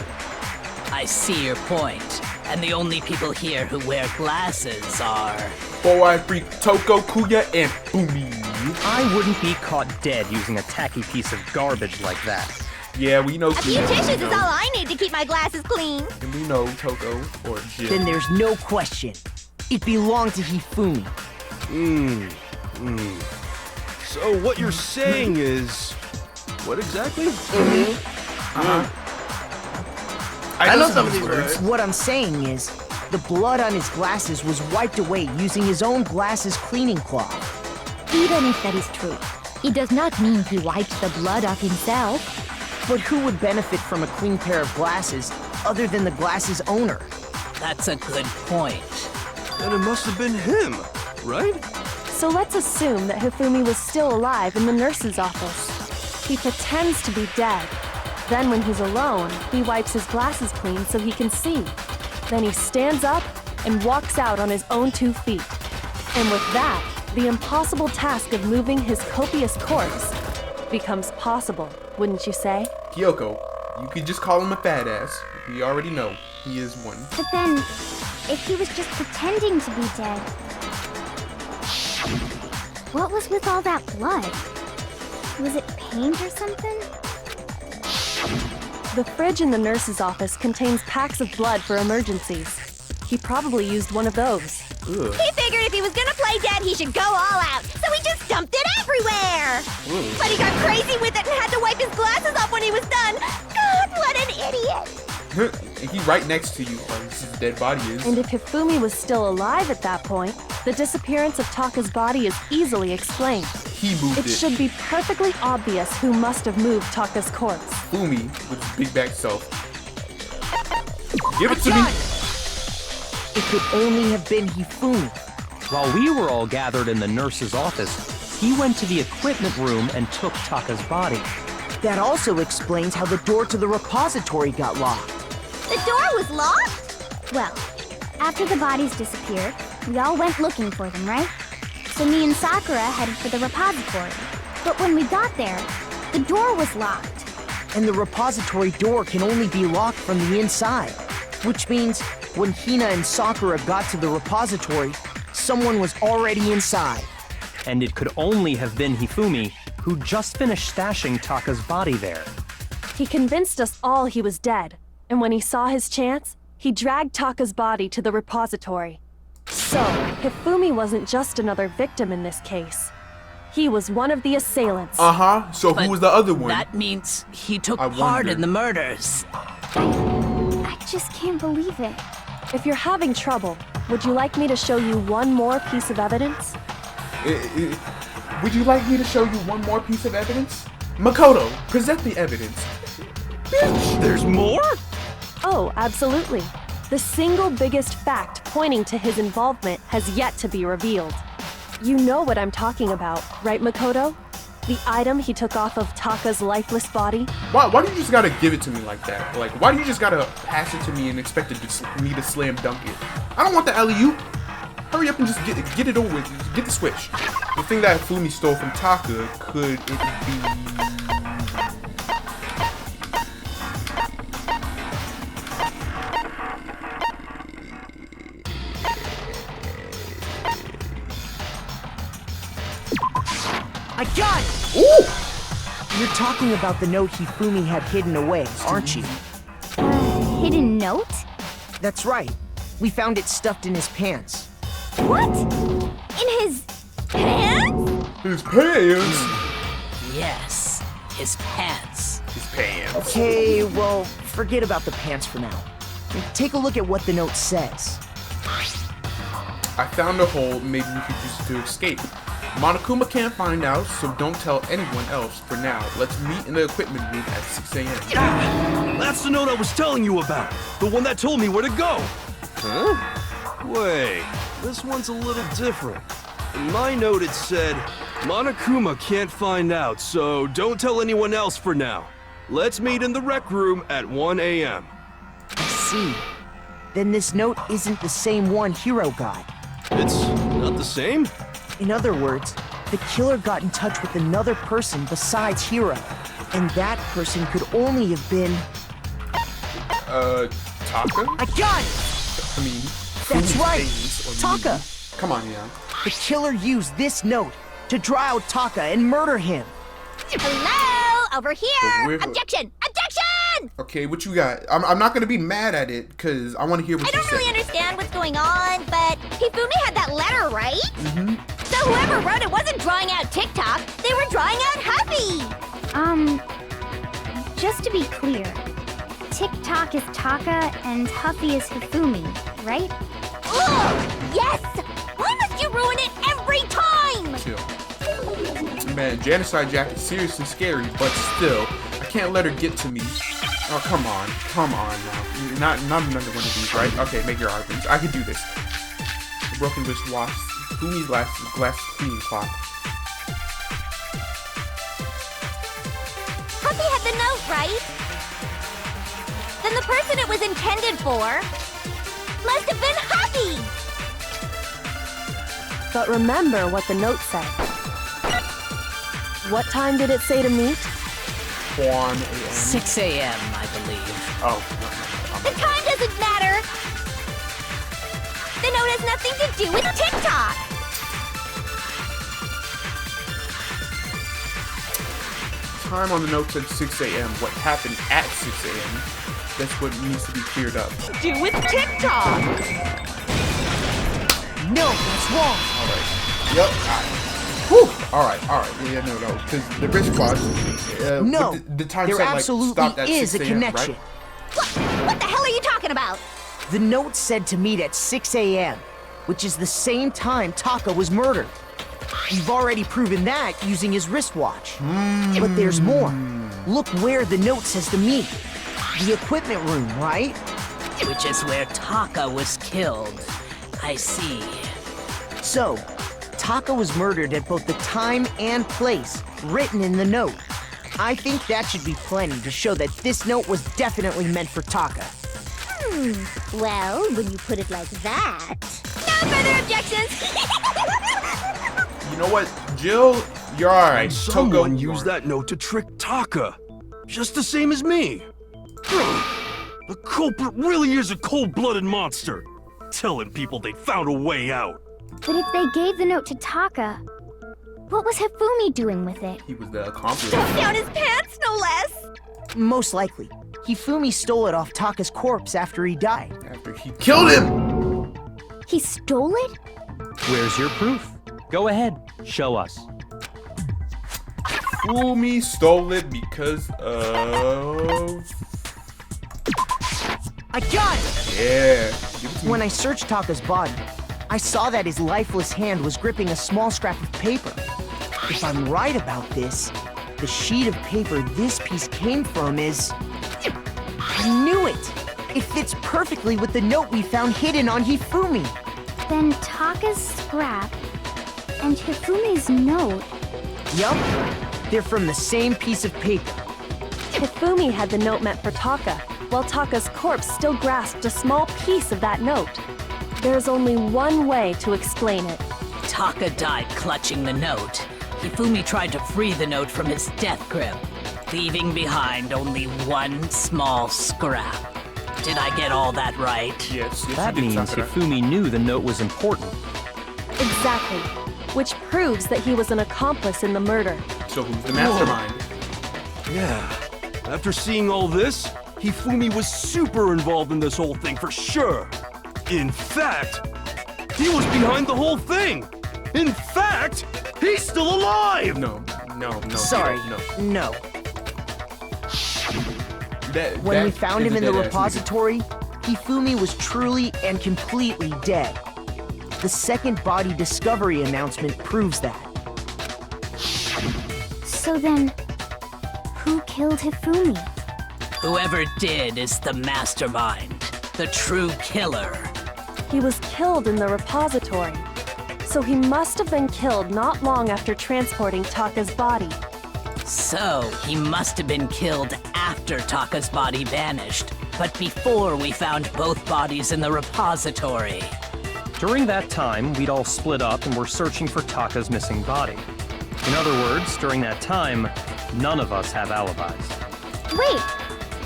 I see your point. And the only people here who wear glasses are... 4-Eye Freak, Toko, Kuya, and Fumi. I wouldn't be caught dead using a tacky piece of garbage like that. Yeah, we know A few Kuya. tissues is all I need to keep my glasses clean. And we know Toko or Jim. Then there's no question. It belonged to Hifumi. So what you're saying is... What exactly? I know some of these words. What I'm saying is, the blood on his glasses was wiped away using his own glasses cleaning cloth. Even if that is true, it does not mean he wiped the blood off himself. But who would benefit from a clean pair of glasses other than the glasses owner? That's a good point. Then it must have been him, right? So let's assume that Hifumi was still alive in the nurse's office. He pretends to be dead. Then when he's alone, he wipes his glasses clean so he can see. Then he stands up and walks out on his own 2 feet. And with that, the impossible task of moving his copious corpse becomes possible, wouldn't you say? Kyoko, you could just call him a fat ass. We already know he is one. But then, if he was just pretending to be dead, what was with all that blood? Was it paint or something? The fridge in the nurse's office contains packs of blood for emergencies. He probably used one of those. Ugh. He figured if he was gonna play dead, he should go all out. So he just dumped it everywhere. But he got crazy with it and had to wipe his glasses off when he was done. God, what an idiot. He right next to you, like his dead body is. And if Hifumi was still alive at that point, the disappearance of Taka's body is easily explained. He moved it. It should be perfectly obvious who must have moved Taka's corpse. Fumi with his big back self. Give it to me. It could only have been Hifumi. While we were all gathered in the nurse's office, he went to the equipment room and took Taka's body. That also explains how the door to the repository got locked. The door was locked? Well, after the bodies disappeared, we all went looking for them, right? So me and Sakura headed for the repository. But when we got there, the door was locked. And the repository door can only be locked from the inside. Which means, when Hina and Sakura got to the repository, someone was already inside. And it could only have been Hifumi, who just finished stashing Taka's body there. He convinced us all he was dead, and when he saw his chance, he dragged Taka's body to the repository. So, Hifumi wasn't just another victim in this case. He was one of the assailants. So But who was the other one? That means he took I part wonder. in the murders. I just can't believe it. If you're having trouble, would you like me to show you one more piece of evidence? Would you like me to show you one more piece of evidence? Makoto, present the evidence. Bitch! There's more? Oh, absolutely. The single biggest fact pointing to his involvement has yet to be revealed. You know what I'm talking about, right, Makoto? The item he took off of Taka's lifeless body? Why do you just gotta give it to me like that? Like, why do you just gotta pass it to me and expect me to slam dunk it? I don't want the alley-oop. Hurry up and just get it over with. Just get the switch. The thing that Fumi stole from Taka, could it be... I got it! Ooh! You're talking about the note Hifumi had hidden away, aren't you? Hidden note? That's right. We found it stuffed in his pants. What? In his pants? His pants! Yes, his pants. His pants. Okay, well, forget about the pants for now. Take a look at what the note says. I found a hole, maybe we could use it to escape. Monokuma can't find out, so don't tell anyone else for now. Let's meet in the equipment room at 6 a.m. That's the note I was telling you about. The one that told me where to go. Huh? Wait, this one's a little different. In my note it said, Monokuma can't find out, so don't tell anyone else for now. Let's meet in the rec room at 1 a.m. I see. Then this note isn't the same one Hiro got. It's not the same? In other words, the killer got in touch with another person besides Hiro. And that person could only have been... Taka? I got it! I mean... That's right! things or Taka! meaning. Come on, yeah. The killer used this note to draw out Taka and murder him. Hello? Over here! we're- Objection! Objection! Okay, what you got? I'm not gonna be mad at it, because I want to hear what I you don't say. really understand what's going on, but Hifumi had that letter, right? Mm-hmm. So whoever wrote it wasn't drawing out TikTok, they were drawing out Huffy! Just to be clear, TikTok is Taka and Huffy is Hifumi, right? Ugh! Yes! Why must you ruin it every time? Chill. Man, Genocide Jack is seriously scary, but still, I can't let her get to me. Oh, come on now. Not another one of these, right? Okay, make your arguments. I can do this. The broken wristwatch, Fumi's glass cleaning clock. Huffy had the note, right? Then the person it was intended for must have been Huffy! But remember what the note said. What time did it say to meet? 1 a.m. 6 a.m., I believe. Oh, The time doesn't matter! The note has nothing to do with TikTok! time on the note said 6 a.m. What happened at 6 a.m.? That's what needs to be cleared up. Do with TikTok! No, that's wrong. Alright. Yep. Whew. Alright. Yeah, no. Because the wristwatch. No, the time there said, like, absolutely stopped at is 6 a a.m., connection. right? What the hell are you talking about? The note said to meet at 6 a.m., which is the same time Taka was murdered. We've already proven that using his wristwatch. But there's more. Look where the note says to meet. The equipment room, right? Which is where Taka was killed. I see. So, Taka was murdered at both the time and place written in the note. I think that should be plenty to show that this note was definitely meant for Taka. Well, when you put it like that... No further objections! You know what, Jill? You're alright. Someone used that note to trick Taka. Just the same as me. The culprit really is a cold-blooded monster. Telling people they found a way out. But if they gave the note to Taka, what was Hifumi doing with it? He was the accomplice. Down his pants, no less! Most likely, Hifumi stole it off Taka's corpse after he died. After he killed him! He stole it? Where's your proof? Go ahead, show us. Fumi stole it because of... I got it! Yeah. Give it to When me. I searched Taka's body, I saw that his lifeless hand was gripping a small scrap of paper. If I'm right about this, the sheet of paper this piece came from is... I knew it! It fits perfectly with the note we found hidden on Hifumi. Then Taka's scrap and Hifumi's note. Yup, they're from the same piece of paper. Hifumi had the note meant for Taka, while Taka's corpse still grasped a small piece of that note. There's only one way to explain it. Taka died clutching the note. Hifumi tried to free the note from his death grip, leaving behind only one small scrap. Did I get all that right? Yes, That you did, means Sakura. Hifumi knew the note was important. Exactly. Which proves that he was an accomplice in the murder. So who's the mastermind? Yeah. After seeing all this, Hifumi was super involved in this whole thing for sure. In fact, he was behind the whole thing. In fact, he's still alive! No. Sorry, no. no. When we That found is him a in the dead-ass nigga. repository, Hifumi was truly and completely dead. The second body discovery announcement proves that. So then, who killed Hifumi? Whoever did is the mastermind, the true killer. He was killed in the repository. So he must have been killed not long after transporting Taka's body. So, he must have been killed after Taka's body vanished, but before we found both bodies in the repository. During that time, we'd all split up and were searching for Taka's missing body. In other words, during that time, none of us have alibis. Wait,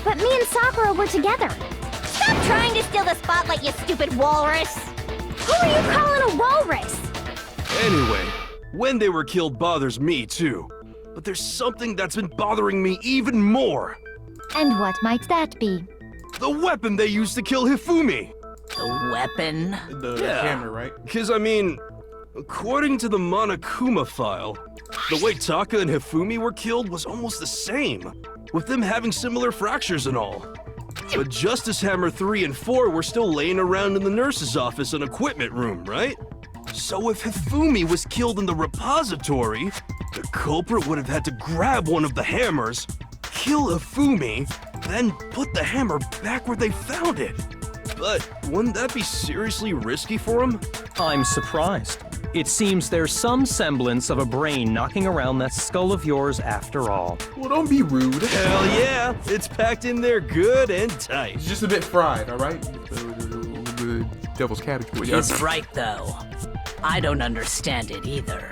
but me and Sakura were together. Stop trying to steal the spotlight, you stupid walrus! Who are you calling a walrus? Anyway, when they were killed bothers me too. But there's something that's been bothering me even more. And what might that be? The weapon they used to kill Hifumi. The weapon? The hammer, right? Because, I mean, according to the Monokuma file, the way Taka and Hifumi were killed was almost the same, with them having similar fractures and all. But Justice Hammer 3 and 4 were still laying around in the nurse's office and equipment room, right? So if Hifumi was killed in the repository, the culprit would have had to grab one of the hammers, kill Hifumi, then put the hammer back where they found it. But wouldn't that be seriously risky for him? I'm surprised. It seems there's some semblance of a brain knocking around that skull of yours after all. Well, don't be rude. Hell yeah, it's packed in there good and tight. It's just a bit fried, all right? The devil's cabbage. He's right, though. I don't understand it either.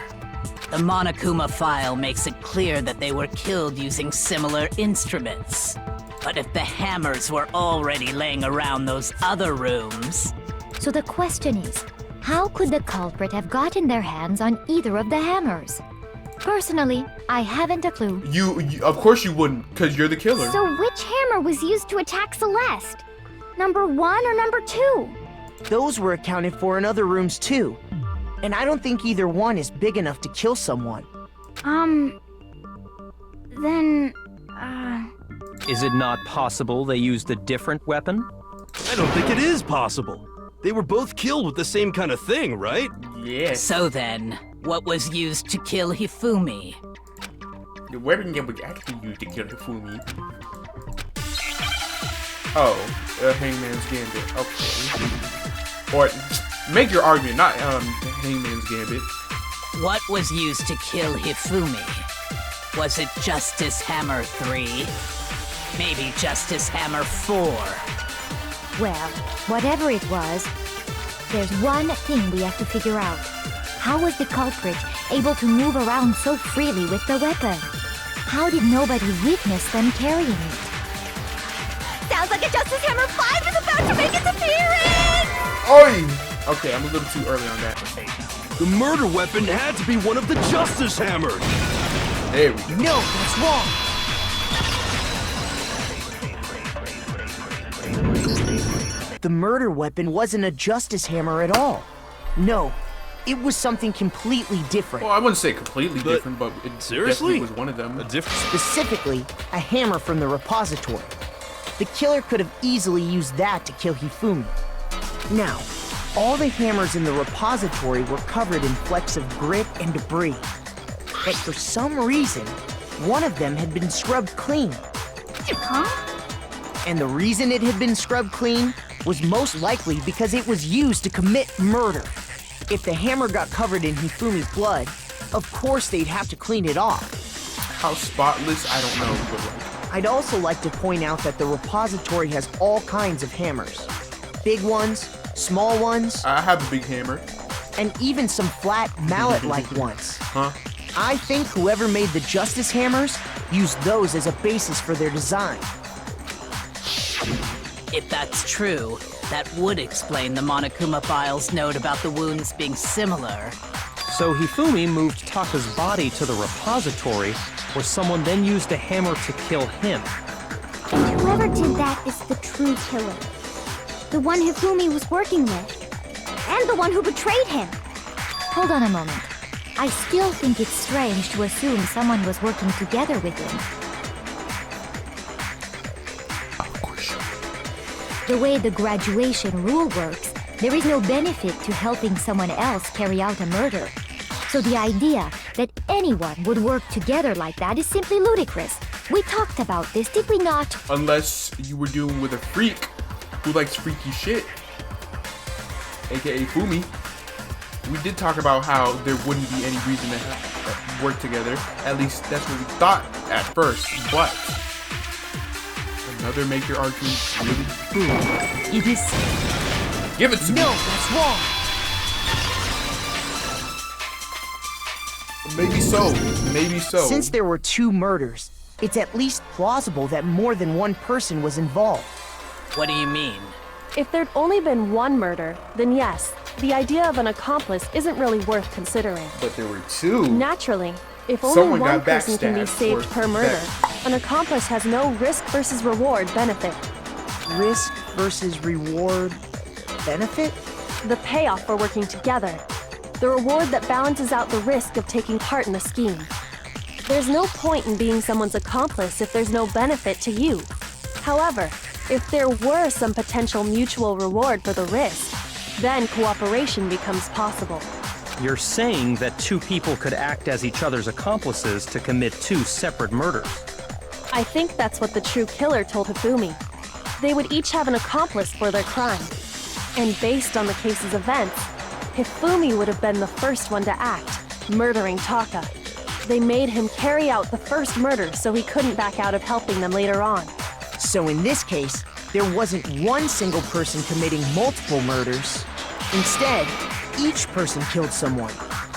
The Monokuma file makes it clear that they were killed using similar instruments. But if the hammers were already laying around those other rooms... So the question is, how could the culprit have gotten their hands on either of the hammers? Personally, I haven't a clue. You of course you wouldn't, because you're the killer. So which hammer was used to attack Celeste? Number 1 or number 2? Those were accounted for in other rooms too. And I don't think either one is big enough to kill someone. Then, Is it not possible they used a different weapon? I don't think it is possible. They were both killed with the same kind of thing, right? Yes. So then, what was used to kill Hifumi? The weapon that was actually used to kill Hifumi. Oh, Hangman's Gambit. Okay. Or make your argument, not Hangman's Gambit. What was used to kill Hifumi? Was it Justice Hammer 3? Maybe Justice Hammer 4? Well, whatever it was, there's one thing we have to figure out. How was the culprit able to move around so freely with the weapon? How did nobody witness them carrying it? Sounds like a Justice Hammer 5 is about to make its appearance! Oi! Okay, I'm a little too early on that. The murder weapon had to be one of the Justice Hammers! There we go. No, that's wrong! The murder weapon wasn't a Justice Hammer at all. No, it was something completely different. Well, I wouldn't say completely different, but it seriously definitely was one of them. Specifically, a hammer from the repository. The killer could have easily used that to kill Hifumi. Now, all the hammers in the repository were covered in flecks of grit and debris. But for some reason, one of them had been scrubbed clean. Huh? And the reason it had been scrubbed clean was most likely because it was used to commit murder. If the hammer got covered in Hifumi's blood, of course they'd have to clean it off. How spotless, I don't know, but like... I'd also like to point out that the repository has all kinds of hammers. Big ones, small ones. I have a big hammer. And even some flat mallet-like ones. Huh? I think whoever made the Justice Hammers used those as a basis for their design. If that's true, that would explain the Monokuma file's note about the wounds being similar. So Hifumi moved Taka's body to the repository, where someone then used a hammer to kill him. And whoever did that is the true killer. The one Hifumi was working with. And the one who betrayed him. Hold on a moment. I still think it's strange to assume someone was working together with him. Of course. The way the graduation rule works, there is no benefit to helping someone else carry out a murder. So the idea that anyone would work together like that is simply ludicrous. We talked about this, did we not? Unless you were dealing with a freak who likes freaky shit. AKA Fumi. We did talk about how there wouldn't be any reason to work together. At least that's what we thought at first. But another make your argument really. It is. Give it to me. No, that's wrong. Maybe so. Maybe so. Since there were 2 murders, it's at least plausible that more than one person was involved. What do you mean? If there'd only been one murder, then yes, the idea of an accomplice isn't really worth considering. But there were 2. Naturally, if only Someone one got person can be backstabbed saved or per murder, an accomplice has no risk versus reward benefit. Risk versus reward benefit? The payoff for working together. The reward that balances out the risk of taking part in a scheme. There's no point in being someone's accomplice if there's no benefit to you. However, if there were some potential mutual reward for the risk, then cooperation becomes possible. You're saying that 2 people could act as each other's accomplices to commit 2 separate murders. I think that's what the true killer told Hifumi. They would each have an accomplice for their crime. And based on the case's events, Hifumi would have been the first one to act, murdering Taka. They made him carry out the first murder so he couldn't back out of helping them later on. So in this case, there wasn't one single person committing multiple murders. Instead, each person killed someone,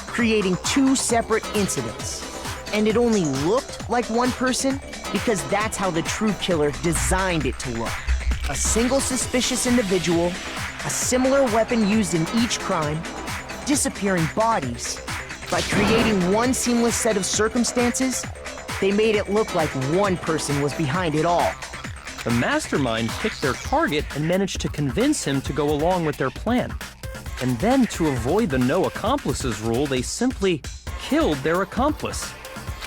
creating 2 separate incidents. And it only looked like one person because that's how the true killer designed it to look. A single suspicious individual, a similar weapon used in each crime, disappearing bodies. By creating one seamless set of circumstances, they made it look like one person was behind it all. The mastermind picked their target and managed to convince him to go along with their plan. And then, to avoid the no accomplices rule, they simply killed their accomplice.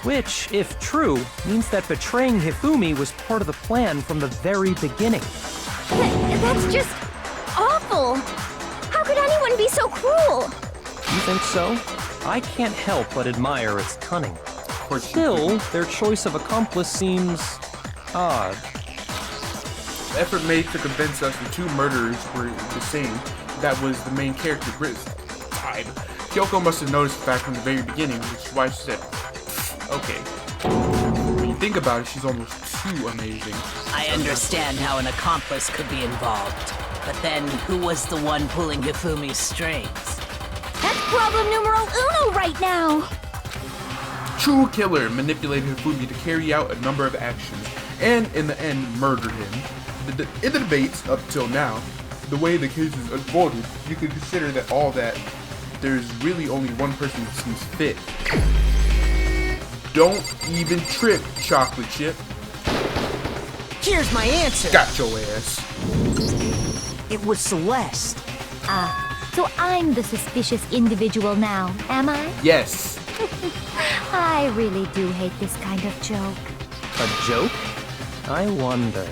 Which, if true, means that betraying Hifumi was part of the plan from the very beginning. That's just awful! How could anyone be so cruel? You think so? I can't help but admire its cunning. Still, their choice of accomplice seems odd. The effort made to convince us the 2 murderers were the same. That was the main character, Gris, died. Kyoko must have noticed the fact from the very beginning, which is why she said, okay. When you think about it, she's almost too amazing. I understand how an accomplice could be involved. But then, who was the one pulling Hifumi's strings? That's problem numero uno right now! True killer manipulated Hifumi to carry out a number of actions, and in the end, murdered him. In the debates up till now, the way the case is unfolded, you could consider that all that there's really only one person that seems fit. Don't even trip, chocolate chip. Here's my answer. Got your ass. It was Celeste. So I'm the suspicious individual now, am I? Yes. I really do hate this kind of joke. A joke? I wonder.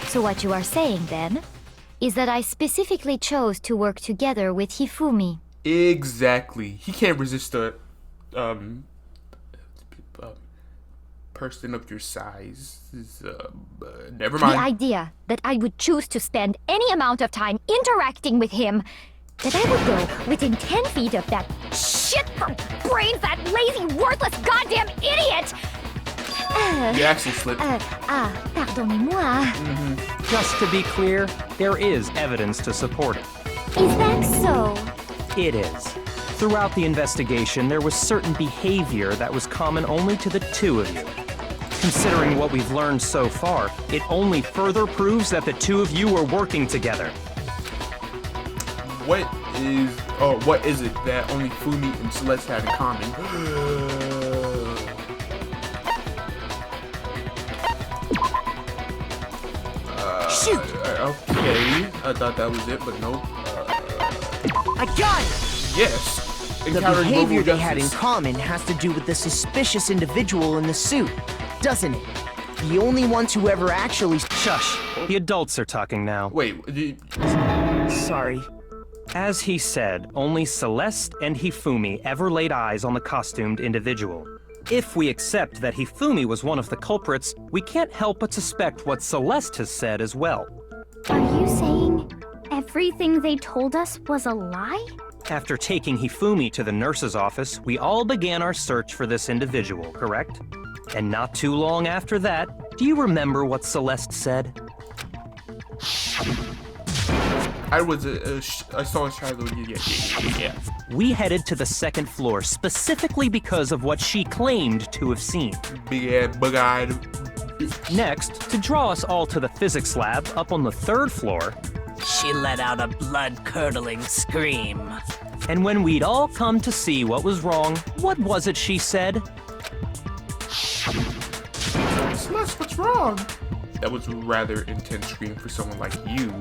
So what you are saying, then, is that I specifically chose to work together with Hifumi. Exactly. He can't resist a person of your size. Never mind. The idea that I would choose to spend any amount of time interacting with him, that I would go within 10 feet of that shit for brains, that lazy, worthless, goddamn idiot! You actually slipped. Pardonnez-moi. Just to be clear, there is evidence to support it. Is that so? It is. Throughout the investigation, there was certain behavior that was common only to the 2 of you. Considering what we've learned so far, it only further proves that the 2 of you were working together. What is it that only Fumi and Celeste have in common? Shoot! Okay, I thought that was it, but nope. I got it! Yes. The behavior they had in common has to do with the suspicious individual in the suit, doesn't it? The only ones who ever actually... Shush. The adults are talking now. Wait, Sorry. As he said, only Celeste and Hifumi ever laid eyes on the costumed individual. If we accept that Hifumi was one of the culprits, we can't help but suspect what Celeste has said as well. Are you saying everything they told us was a lie? After taking Hifumi to the nurse's office, we all began our search for this individual, correct? And not too long after that, do you remember what Celeste said? I saw a shadow. Yeah. We headed to the second floor specifically because of what she claimed to have seen. Big-eyed, bug-eyed. Next, to draw us all to the physics lab up on the third floor, She let out a blood-curdling scream. and when we'd all come to see what was wrong, what was it she said? Celeste, what's wrong? That was a rather intense scream for someone like you.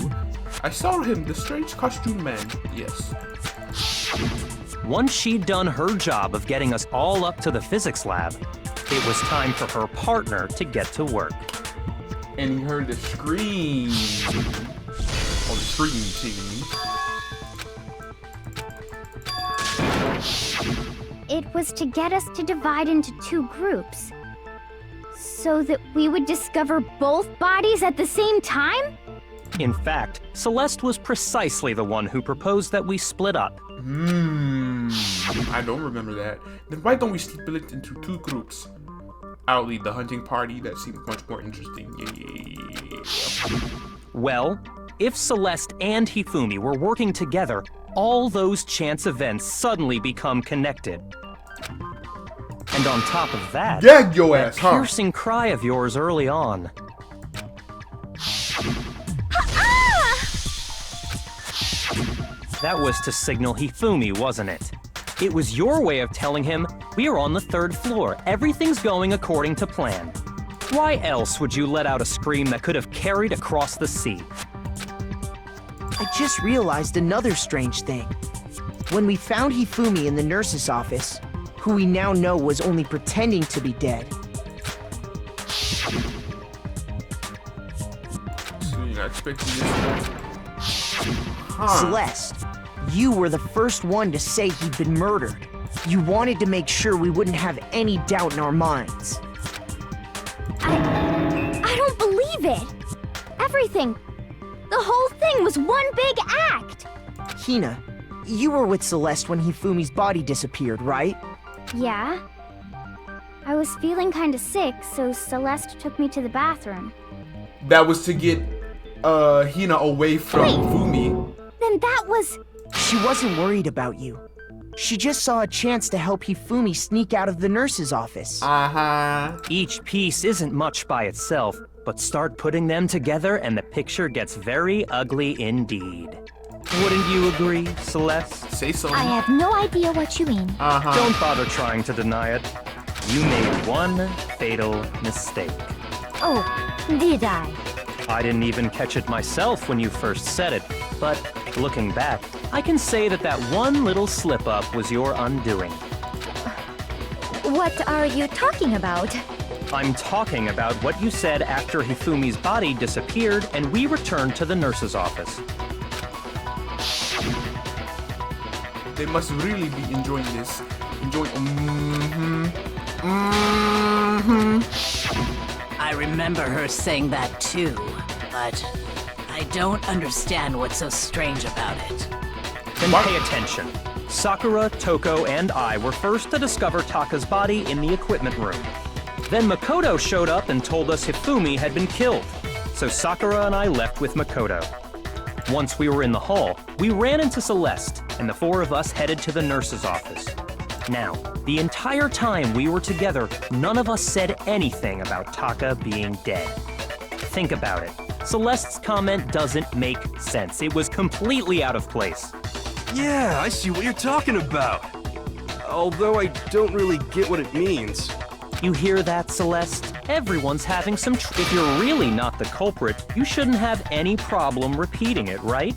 I saw him, the strange costume man. Yes. Once she'd done her job of getting us all up to the physics lab, it was time for her partner to get to work. And he heard the scream. Oh, the scream team. It was to get us to divide into two groups. So that we would discover both bodies at the same time? In fact, Celeste was precisely the one who proposed that we split up. I don't remember that. Then why don't we split into two groups? I'll lead the hunting party. That seems much more interesting. Yeah. Well, if Celeste and Hifumi were working together, all those chance events suddenly become connected. And on top of that, Gag your that ass, huh? piercing cry of yours early on. That was to signal Hifumi, wasn't it? It was your way of telling him, we're on the third floor, everything's going according to plan. Why else would you let out a scream that could have carried across the sea? I just realized another strange thing. When we found Hifumi in the nurse's office, who we now know was only pretending to be dead, So you're not expecting this? Huh. Celeste, you were the first one to say he'd been murdered. You wanted to make sure we wouldn't have any doubt in our minds. I don't believe it. Everything. The whole thing was one big act. Hina, you were with Celeste when Hifumi's body disappeared, right? Yeah. I was feeling kinda sick, so Celeste took me to the bathroom. That was to get Hina away from Wait. Fumi. Then that was... She wasn't worried about you. She just saw a chance to help Hifumi sneak out of the nurse's office. Uh-huh. Each piece isn't much by itself, but start putting them together and the picture gets very ugly indeed. Wouldn't you agree, Celeste? Say so. I have no idea what you mean. Uh-huh. Don't bother trying to deny it. You made one fatal mistake. Oh, did I? I didn't even catch it myself when you first said it, but looking back, I can say that that one little slip-up was your undoing. What are you talking about? I'm talking about what you said after Hifumi's body disappeared and we returned to the nurse's office. They must really be enjoying this. I remember her saying that too, but I don't understand what's so strange about it. Then What? pay attention. Sakura, Toko, and I were first to discover Taka's body in the equipment room. Then Makoto showed up and told us Hifumi had been killed. So Sakura and I left with Makoto. Once we were in the hall, we ran into Celeste, and the four of us headed to the nurse's office. Now, the entire time we were together, none of us said anything about Taka being dead. Think about it. Celeste's comment doesn't make sense. It was completely out of place. Yeah, I see what you're talking about. Although I don't really get what it means. You hear that, Celeste? Everyone's having some If you're really not the culprit, you shouldn't have any problem repeating it, right?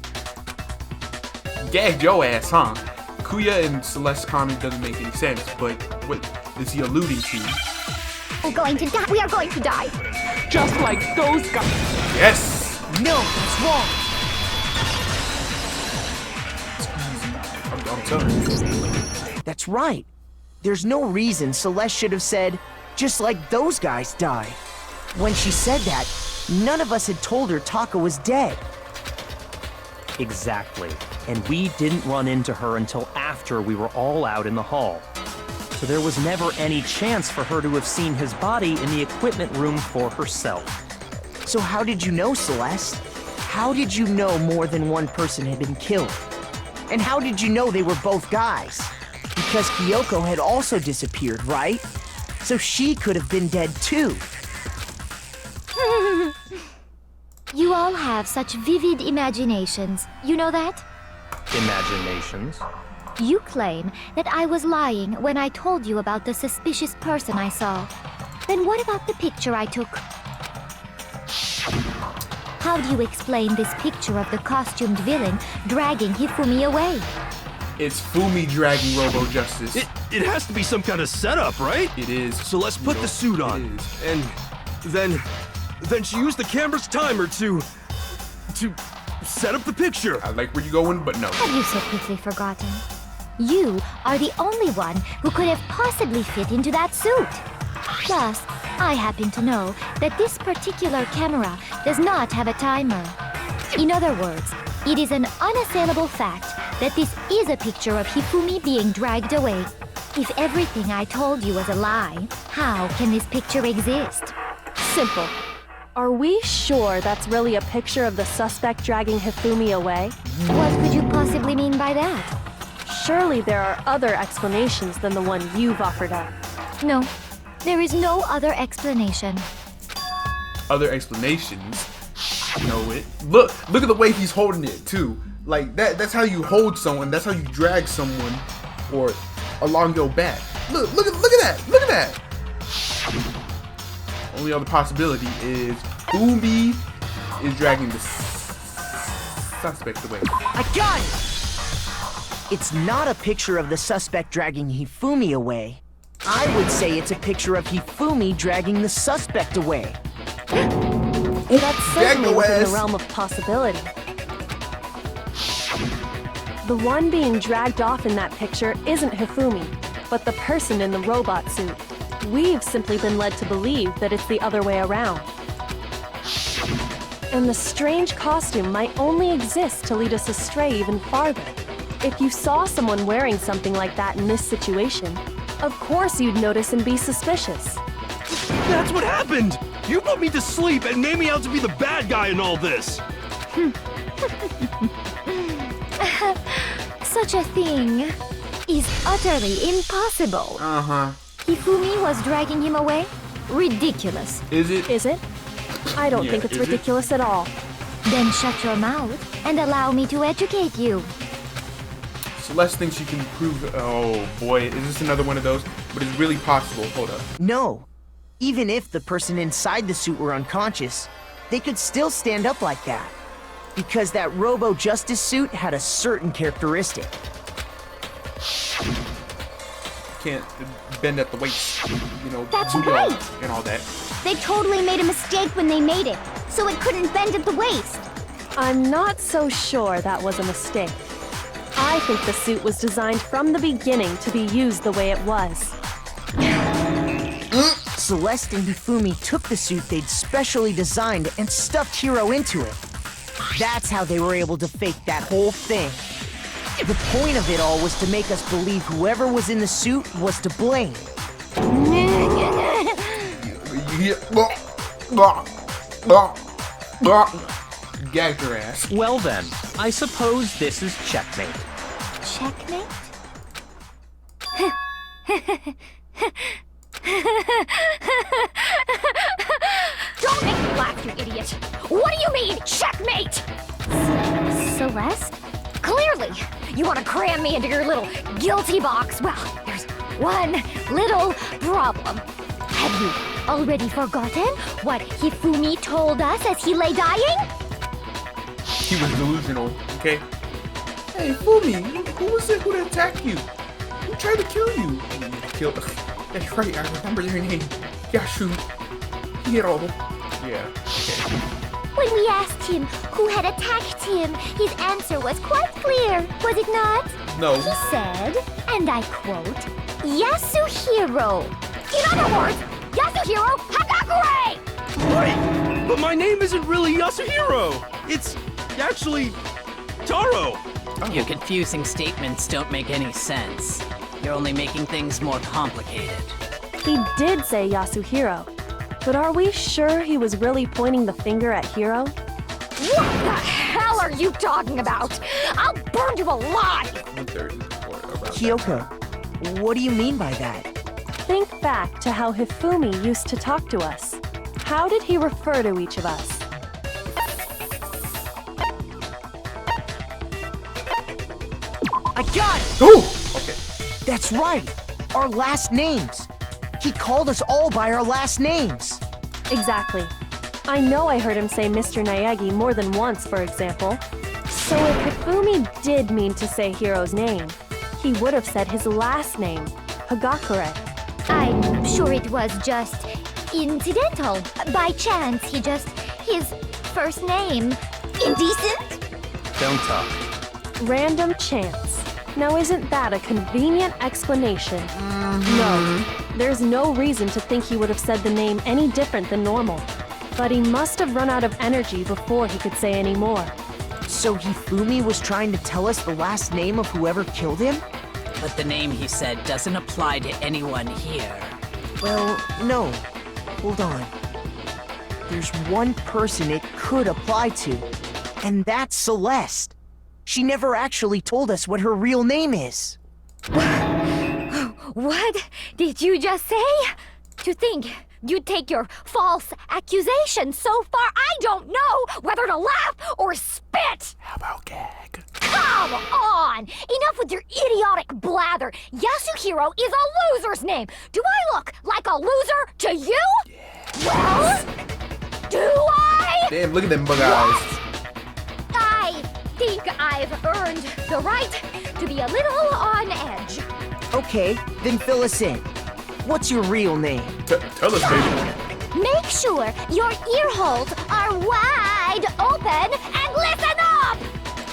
Gagged your ass, huh? Kuya and Celeste's comment doesn't make any sense, but what is he alluding to? We're going to die. We are going to die. Just like those guys. Yes! No, that's wrong. I'm telling you. That's right. There's no reason Celeste should have said, just like those guys die. When she said that, none of us had told her Taka was dead. Exactly. And we didn't run into her until after we were all out in the hall. So there was never any chance for her to have seen his body in the equipment room for herself. So how did you know, Celeste? How did you know more than one person had been killed? And how did you know they were both guys? Because Kyoko had also disappeared, right? So she could have been dead too. You all have such vivid imaginations. You know that? Imaginations. You claim that I was lying when I told you about the suspicious person I saw. Then what about the picture I took? How do you explain this picture of the costumed villain dragging Hifumi away? It's Fumi dragging Robo Justice. It has to be some kind of setup, right? It is. So let's put the suit on. And then she used the camera's timer to set up the picture. I like where you're going, but no. Have you so quickly forgotten? You are the only one who could have possibly fit into that suit. Plus, I happen to know that this particular camera does not have a timer. In other words, it is an unassailable fact that this is a picture of Hifumi being dragged away. If everything I told you was a lie, how can this picture exist? Simple. Are we sure that's really a picture of the suspect dragging Hifumi away? What could you possibly mean by that? Surely there are other explanations than the one you've offered up. No, there is no other explanation. Other explanations? Know it. Look at the way he's holding it too. Like that's how you hold someone. That's how you drag someone, or along your back. Look at that. Look at that. Only other possibility is Fumi is dragging the suspect away. I got it! It's not a picture of the suspect dragging Hifumi away. I would say it's a picture of Hifumi dragging the suspect away. That's certainly within the realm of possibility. The one being dragged off in that picture isn't Hifumi, but the person in the robot suit. We've simply been led to believe that it's the other way around. And the strange costume might only exist to lead us astray even farther. If you saw someone wearing something like that in this situation, of course you'd notice and be suspicious. That's what happened! You put me to sleep and made me out to be the bad guy in all this! Such a thing is utterly impossible. Uh-huh. Hifumi was dragging him away? Ridiculous. Is it? Is it? I don't think it's ridiculous at all. Then shut your mouth and allow me to educate you. Celeste thinks she can prove. Oh boy, is this another one of those? But it's really possible. Hold up. No. Even if the person inside the suit were unconscious, they could still stand up like that. Because that Robo Justice suit had a certain characteristic. Can't bend at the waist, you know. That's booty right. and all that. They totally made a mistake when they made it, so it couldn't bend at the waist. I'm not so sure that was a mistake. I think the suit was designed from the beginning to be used the way it was. Celeste and Hifumi took the suit they'd specially designed and stuffed Hiro into it. That's how they were able to fake that whole thing. The point of it all was to make us believe whoever was in the suit was to blame. Gagged her ass. Well then, I suppose this is checkmate. Checkmate? Don't make me laugh, you idiot! What do you mean, checkmate? Celeste? Clearly, you want to cram me into your little guilty box. Well, there's one little problem. Have you already forgotten what Hifumi told us as he lay dying? He was delusional, okay? Hey, Fumi, who was it who attacked you? Who tried to kill you? Killed. That's right, I remember their name. Yashu. Hiro. Yeah, okay. When we asked him who had attacked him, his answer was quite clear, was it not? No. He said, and I quote, Yasuhiro. In other words, Yasuhiro Hagakure! Right! But my name isn't really Yasuhiro! It's actually Taro! Your confusing statements don't make any sense. You're only making things more complicated. He did say Yasuhiro, but are we sure he was really pointing the finger at Hiro? What the hell are you talking about? I'll burn you alive! 1:30 or around Kyoko, what do you mean by that? Think back to how Hifumi used to talk to us. How did he refer to each of us? I got it! Oh! Okay. That's right! Our last names! He called us all by our last names! Exactly. I know I heard him say Mr. Naegi more than once, for example. So if Hifumi did mean to say Hiro's name, he would have said his last name, Hagakure. I'm sure it was just incidental. By chance, his first name. Indecent? Don't talk. Random chance. Now isn't that a convenient explanation? No, there's no reason to think he would have said the name any different than normal. But he must have run out of energy before he could say any more. So Hifumi was trying to tell us the last name of whoever killed him? But the name he said doesn't apply to anyone here. Well, no. Hold on. There's one person it could apply to, and that's Celeste. She never actually told us what her real name is. What did you just say? To think you'd take your false accusation so far, I don't know whether to laugh or spit! How about gag? Come on! Enough with your idiotic blather! Yasuhiro is a loser's name! Do I look like a loser to you? Yes. Well, do I? Damn, look at them bug eyes. I think I've earned the right to be a little on edge. Okay, then fill us in. What's your real name? Tell us, baby. Make sure your ear holes are wide open and listen up!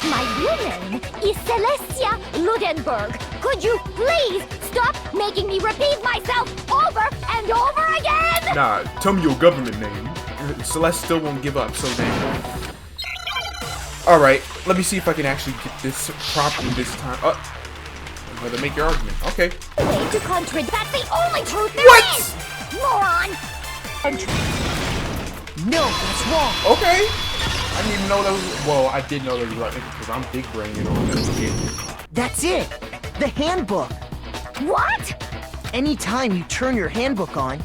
My real name is Celestia Ludenberg. Could you please stop making me repeat myself over and over again? Nah, tell me your government name. Celeste still won't give up, so then. Alright, let me see if I can actually get this properly this time. I'm gonna make your argument. Okay. Way to contradict. That's the only truth there What? is! Moron! No, that's wrong. Okay. I didn't even know that was. Well, I did know that was right because I'm big brain and all that shit. That's it. The handbook. What? Anytime you turn your handbook on,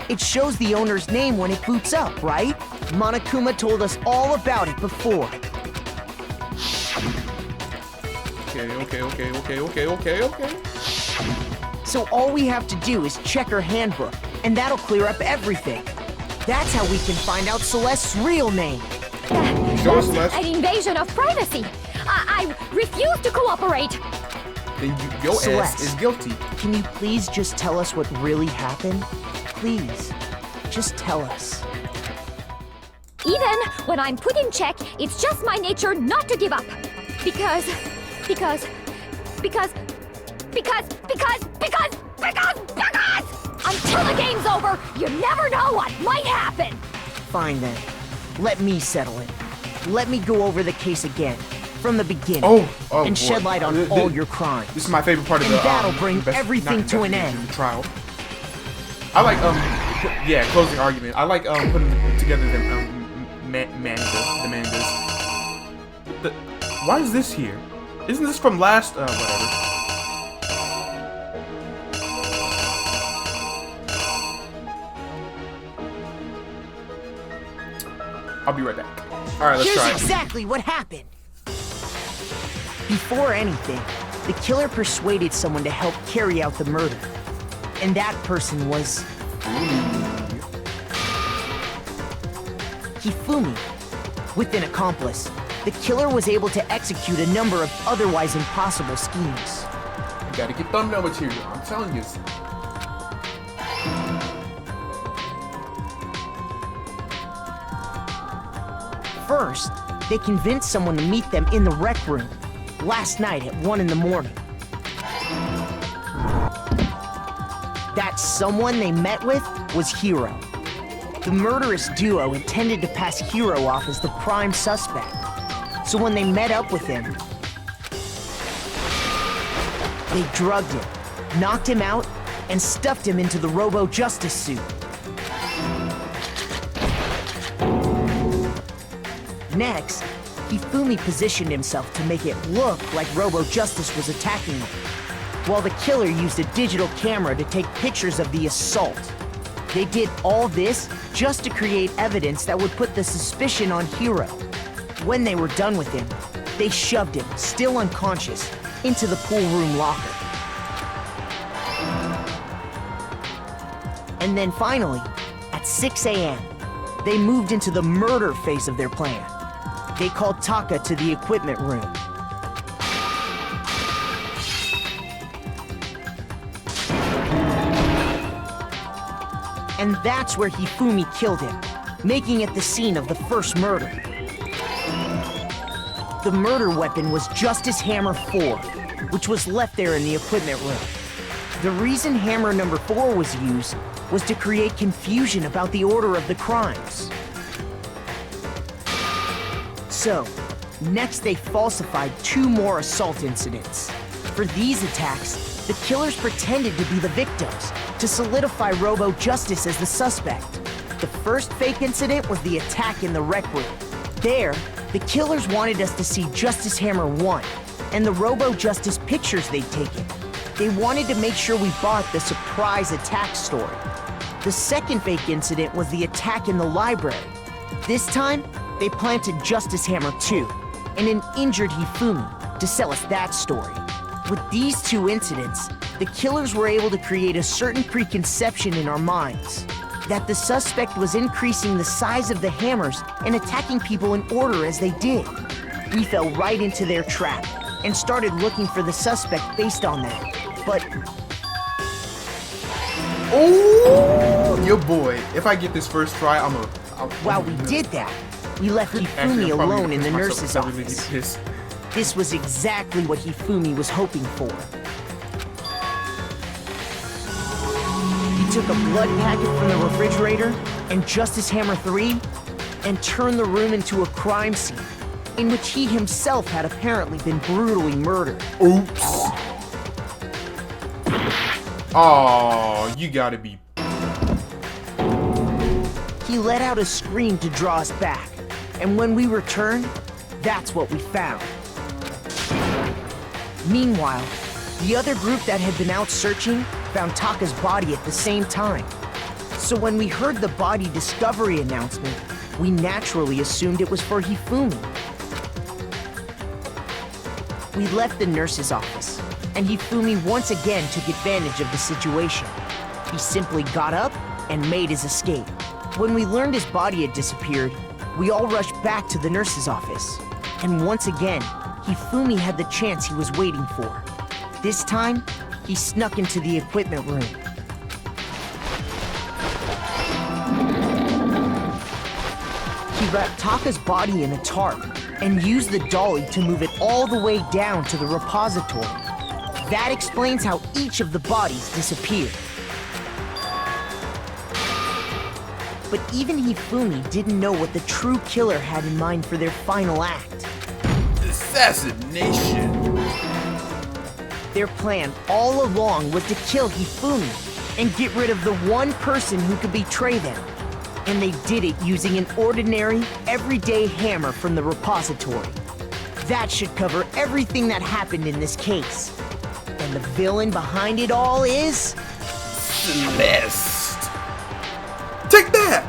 it shows the owner's name when it boots up, right? Monokuma told us all about it before. Okay. So all we have to do is check her handbook, and that'll clear up everything. That's how we can find out Celeste's real name. Show us, Celeste. An invasion of privacy. I refuse to cooperate. Then your ass Celeste. is guilty. Can you please just tell us what really happened? Please, just tell us. Even when I'm put in check, it's just my nature not to give up. Because until the game's over, you never know what might happen. Fine then. Let me settle it. Let me go over the case again, from the beginning, Oh, and boy. shed light on all your crimes. This is my favorite part of And the that'll bring everything not to an investigation, end. the trial. I like closing argument. I like putting together the mangas. Why is this here? Isn't this from last whatever? I'll be right back. Alright, let's try Here's it. exactly what happened. Before anything, the killer persuaded someone to help carry out the murder. And that person was... Hifumi. With an accomplice, the killer was able to execute a number of otherwise impossible schemes. You gotta get thumbnail material. I'm telling you. First, they convinced someone to meet them in the rec room last night at 1 in the morning. That someone they met with was Hiro. The murderous duo intended to pass Hiro off as the prime suspect. So when they met up with him, they drugged him, knocked him out, and stuffed him into the Robo-Justice suit. Next, Hifumi positioned himself to make it look like Robo Justice was attacking him, while the killer used a digital camera to take pictures of the assault. They did all this just to create evidence that would put the suspicion on Hiro. When they were done with him, they shoved him, still unconscious, into the pool room locker. And then finally, at 6 a.m., they moved into the murder phase of their plan. They called Taka to the equipment room. And that's where Hifumi killed him, making it the scene of the first murder. The murder weapon was Justice Hammer 4, which was left there in the equipment room. The reason Hammer number 4 was used was to create confusion about the order of the crimes. So, next they falsified 2 more assault incidents. For these attacks, the killers pretended to be the victims, to solidify Robo Justice as the suspect. The first fake incident was the attack in the rec room. There, the killers wanted us to see Justice Hammer 1, and the Robo Justice pictures they'd taken. They wanted to make sure we bought the surprise attack story. The second fake incident was the attack in the library. This time, they planted Justice Hammer 2, and an injured Hifumi, to sell us that story. With these 2 incidents, the killers were able to create a certain preconception in our minds that the suspect was increasing the size of the hammers and attacking people in order as they did. We fell right into their trap and started looking for the suspect based on that. But... oh, your boy. If I get this first try, while we did that, we left Hifumi alone in the nurse's office. This was exactly what Hifumi was hoping for. He took a blood packet from the refrigerator and Justice Hammer 3 and turned the room into a crime scene in which he himself had apparently been brutally murdered. Oops. Oh, you gotta be... He let out a scream to draw us back, and when we returned, that's what we found. Meanwhile, the other group that had been out searching found Taka's body at the same time. So when we heard the body discovery announcement, we naturally assumed it was for Hifumi. We left the nurse's office, and Hifumi once again took advantage of the situation. He simply got up and made his escape. When we learned his body had disappeared, we all rushed back to the nurse's office. And once again, Hifumi had the chance he was waiting for. This time, he snuck into the equipment room. He wrapped Taka's body in a tarp and used the dolly to move it all the way down to the repository. That explains how each of the bodies disappeared. But even Hifumi didn't know what the true killer had in mind for their final act. Assassination! Their plan all along was to kill Hifumi and get rid of the one person who could betray them. And they did it using an ordinary, everyday hammer from the repository. That should cover everything that happened in this case. And the villain behind it all is... Celeste! Take that!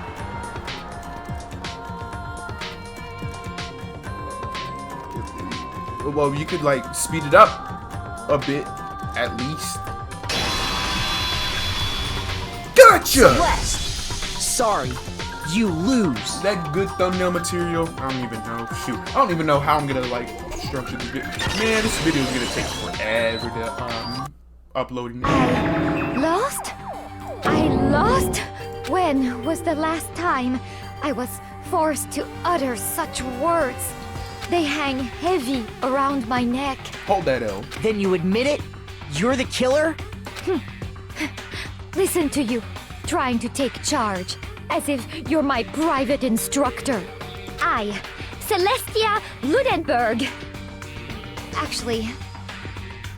Well, you could, like, speed it up a bit, at least. Gotcha! Celeste! Sorry, you lose. That good thumbnail material, I don't even know. Shoot, I don't even know how I'm gonna, like, structure this video. Man, this video is gonna take forever to, uploading. Lost? I lost? When was the last time I was forced to utter such words? They hang heavy around my neck. Hold that L. Then you admit it? You're the killer? Listen to you, trying to take charge, as if you're my private instructor. I, Celestia Ludenberg. Actually,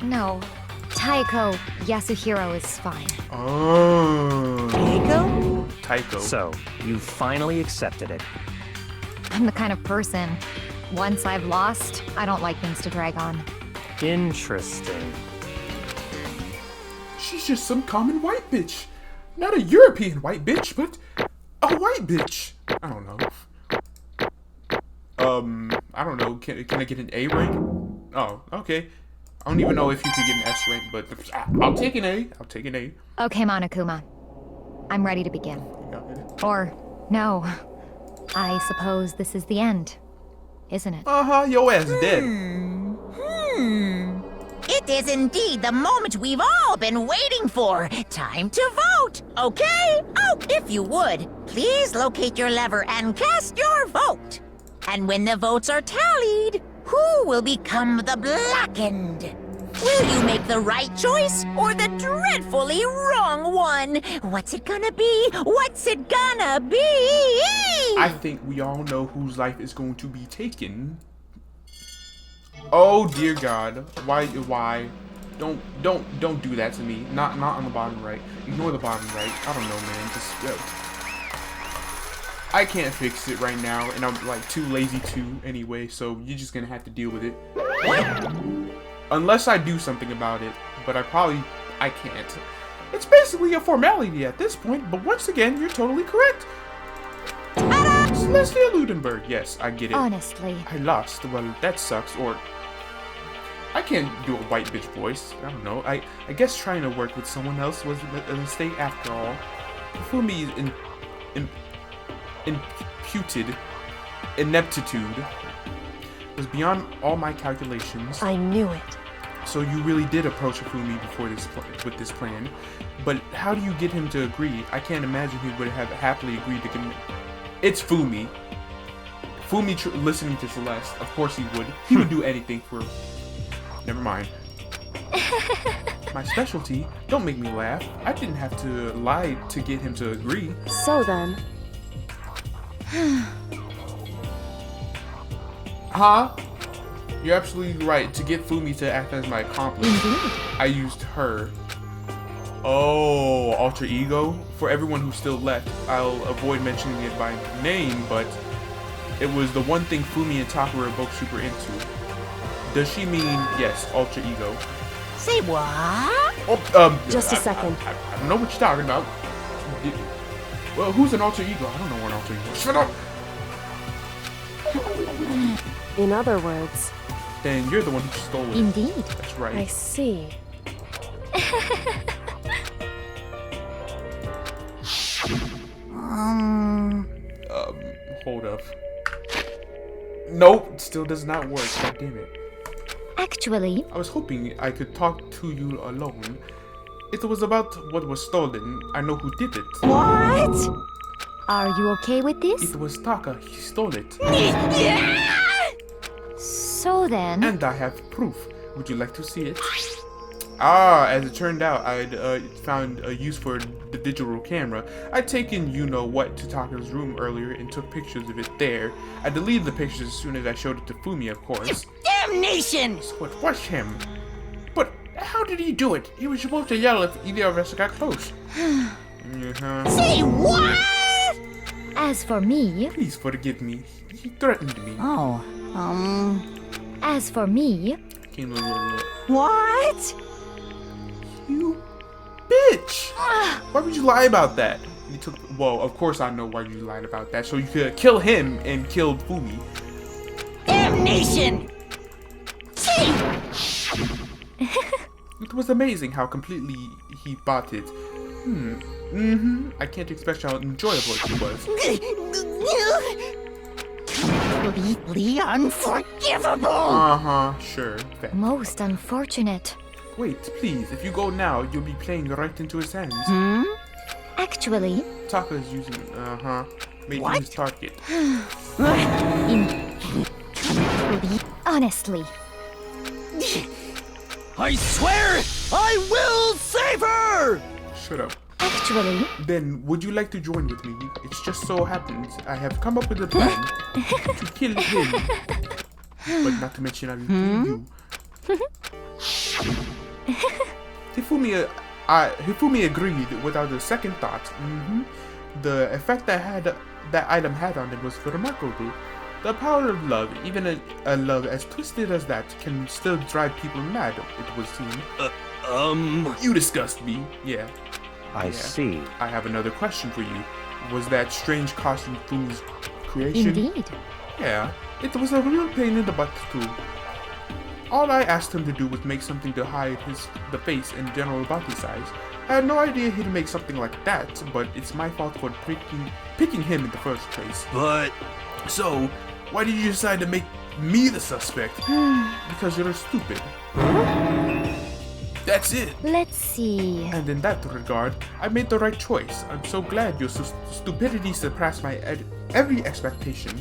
no. Taiko Yasuhiro is fine. Oh. Taiko? Taiko. So, you finally accepted it. I'm the kind of person, once I've lost, I don't like things to drag on. Interesting. She's just some common white bitch. Not a European white bitch, but a white bitch. I don't know. I don't know. Can I get an A rank? Oh, okay. I don't even know if you could get an S rank, but I'll take an A. I'll take an A. Okay, Monokuma. I'm ready to begin. Or, no. I suppose this is the end, isn't it? Uh-huh, your ass dead. It is indeed the moment we've all been waiting for. Time to vote, okay? Oh, if you would, please locate your lever and cast your vote. And when the votes are tallied, who will become the blackened? Will you make the right choice or the dreadfully wrong one? What's it gonna be? What's it gonna be? I think we all know whose life is going to be taken. Oh dear God! Why? Don't do that to me. Not on the bottom right. Ignore the bottom right. I don't know, man. Just I can't fix it right now, and I'm like too lazy to anyway. So you're just gonna have to deal with it. Unless I do something about it, but I can't. It's basically a formality at this point. But once again, you're totally correct. Celestia Ludenberg. Yes, I get it. Honestly. I lost. Well, that sucks. Or I can't do a white bitch voice. I don't know. I guess trying to work with someone else was a mistake after all. Fumi's imputed ineptitude was beyond all my calculations. I knew it. So you really did approach Fumi before with this plan. But how do you get him to agree? I can't imagine he would have happily agreed to commit. It's Fumi. Fumi listening to Celeste. Of course he would. He would do anything for... Never mind. My specialty? Don't make me laugh. I didn't have to lie to get him to agree. So then... Huh? You're absolutely right. To get Fumi to act as my accomplice, I used her. Oh, alter ego? For everyone who's still left, I'll avoid mentioning it by name, but it was the one thing Fumi and Taka were both super into. Does she mean, yes, alter ego? Say what? Oh, Just a second. I don't know what you're talking about. Well, who's an alter ego? I don't know what an alter ego is. Shut up! In other words... Then you're the one who stole it. Indeed. That's right. I see. Hold up. Nope, still does not work. God damn it. Actually... I was hoping I could talk to you alone. It was about what was stolen. I know who did it. What? Are you okay with this? It was Taka. He stole it. So then... And I have proof. Would you like to see it? Ah, as it turned out, I'd found a use for the digital camera. I'd taken you-know-what to Taka's room earlier and took pictures of it there. I deleted the pictures as soon as I showed it to Fumi, of course. Damnation! So it was him. But how did he do it? He was supposed to yell if either of us got close. Say what? As for me... Please forgive me. He threatened me. Oh, As for me... Came a little... What? You bitch! Why would you lie about that? You took... Well, of course I know why you lied about that. So you could kill him and kill Fumi. Damnation! See? It was amazing how completely he bought it. I can't express how enjoyable it was. Completely unforgivable! Uh-huh, sure. Fact. Most unfortunate. Wait, please, if you go now, you'll be playing right into his hands. Actually... Taka is using, maybe his target. Honestly. I swear I will save her! Shut up. Actually... Then, would you like to join with me? It just so happens I have come up with a plan to kill him. But not to mention I will kill you. Hifumi agreed without a second thought. The effect that item had on him was remarkable. The power of love, even a love as twisted as that, can still drive people mad, it would seem. You disgust me. Yeah. I see. I have another question for you. Was that strange costume Fumi's creation? Indeed. Yeah. It was a real pain in the butt, too. All I asked him to do was make something to hide the face and general body size. I had no idea he'd make something like that, but it's my fault for picking him in the first place. But... So, why did you decide to make me the suspect? Because you're stupid. That's it. Let's see. And in that regard, I made the right choice. I'm so glad your stupidity surpassed my every expectation.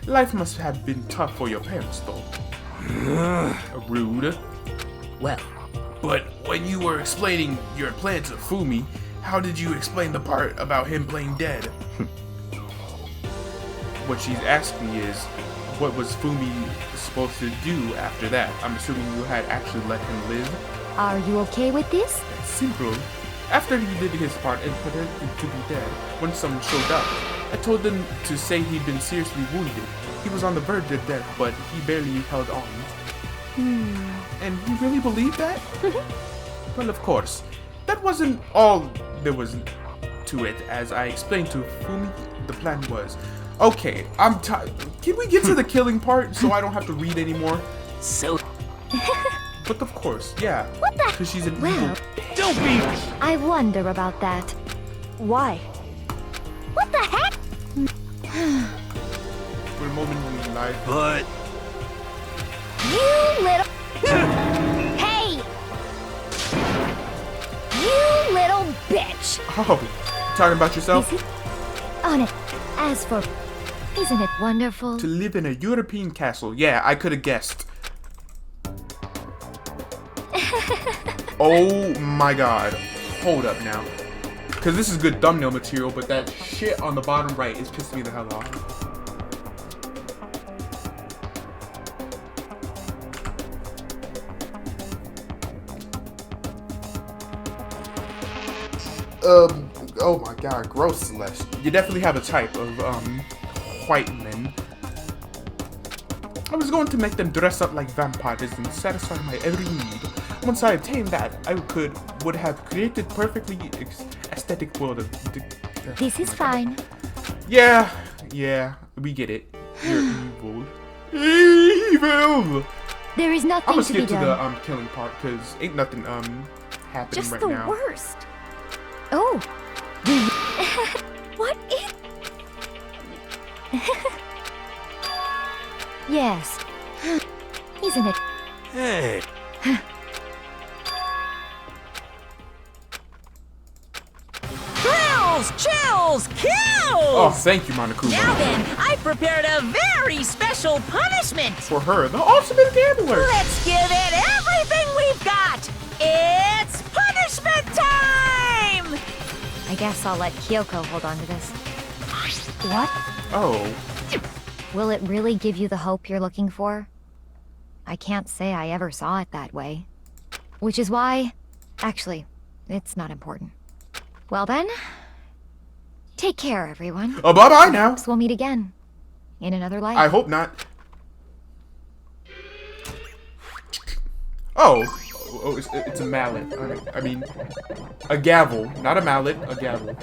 Life must have been tough for your parents, though. Rude. Well, But when you were explaining your plan to Fumi, how did you explain the part about him playing dead? What she's asking is, what was Fumi supposed to do after that? I'm assuming you had actually let him live. Are you okay with this? That's simple. After he did his part and pretended to be dead, when someone showed up, I told them to say he'd been seriously wounded. He was on the verge of death, but he barely held on. And you really believed that? Well, of course. That wasn't all there was to it. As I explained to Fumi, the plan was... Okay, I'm tired. Can we get to the killing part so I don't have to read anymore? so But of course, yeah. What the? Because she's an Well, evil... Don't be... I wonder about that. Why? What the heck? For a moment in life... But... You little... Hey! You little bitch! Oh, talking about yourself? Is it? On it. As for... Isn't it wonderful? To live in a European castle. Yeah, I could have guessed. Oh my god. Hold up now. Because this is good thumbnail material, but that shit on the bottom right is pissing me the hell off. Oh my god, gross, Celeste. You definitely have a type of, white men. I was going to make them dress up like vampires and satisfy my every need. Once I attained that, I would have created perfectly aesthetic world of... This is fine. Yeah, we get it. You're evil. Evil! There is I'm nothing gonna to be skip to done. the killing part, because ain't nothing happening Just right the now. worst. Oh, What is... yes. Isn't it? Hey... Thrills, chills, kills! Oh, thank you, Monokuma. Now then, I prepared a very special punishment. For her, the ultimate gambler. Let's give it everything we've got. It's punishment time! I guess I'll let Kyoko hold on to this. What? Oh. Will it really give you the hope you're looking for? I can't say I ever saw it that way. Which is why... Actually, it's not important. Well then... Take care, everyone. Oh, bye-bye now. Perhaps we'll meet again. In another life. I hope not. Oh. Oh, it's a mallet. I mean, a gavel. Not a mallet, a gavel.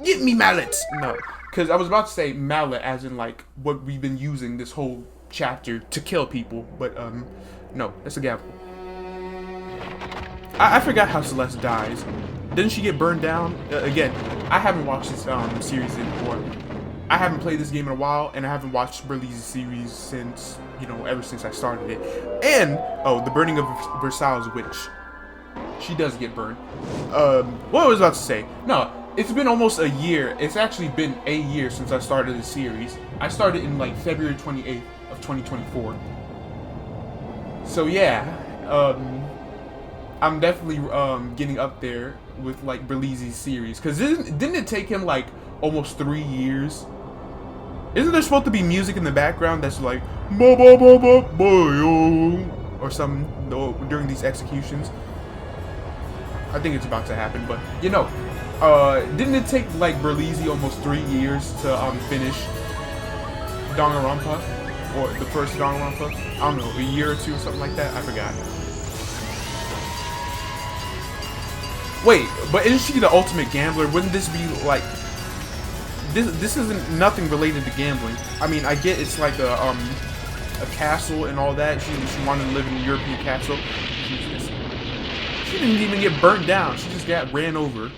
Get me mallets! No. Because I was about to say mallet as in, like, what we've been using this whole chapter to kill people. But, no. That's a gavel. I forgot how Celeste dies. Didn't she get burned down? Again, I haven't watched this series before. I haven't played this game in a while, and I haven't watched Berlise's series since, you know, ever since I started it. And, oh, the burning of Versailles Witch. She does get burned. What was I about to say? No, it's been almost a year. It's actually been a year since I started the series. I started in, like, February 28th of 2024. So, yeah, I'm definitely getting up there with like Berlise's series, because didn't it take him like almost 3 years? Isn't there supposed to be music in the background that's like ba ba ba ba ba or something during these executions? I think it's about to happen, but you know, didn't it take like Berlise almost 3 years to finish Danganronpa, or the first Danganronpa. I don't know, a year or two or something like that. I forgot. Wait, but isn't she the ultimate gambler? Wouldn't this be like this isn't nothing related to gambling. I mean, I get it's like a castle and all that. She wanted to live in a European castle. She didn't even get burnt down. She just got ran over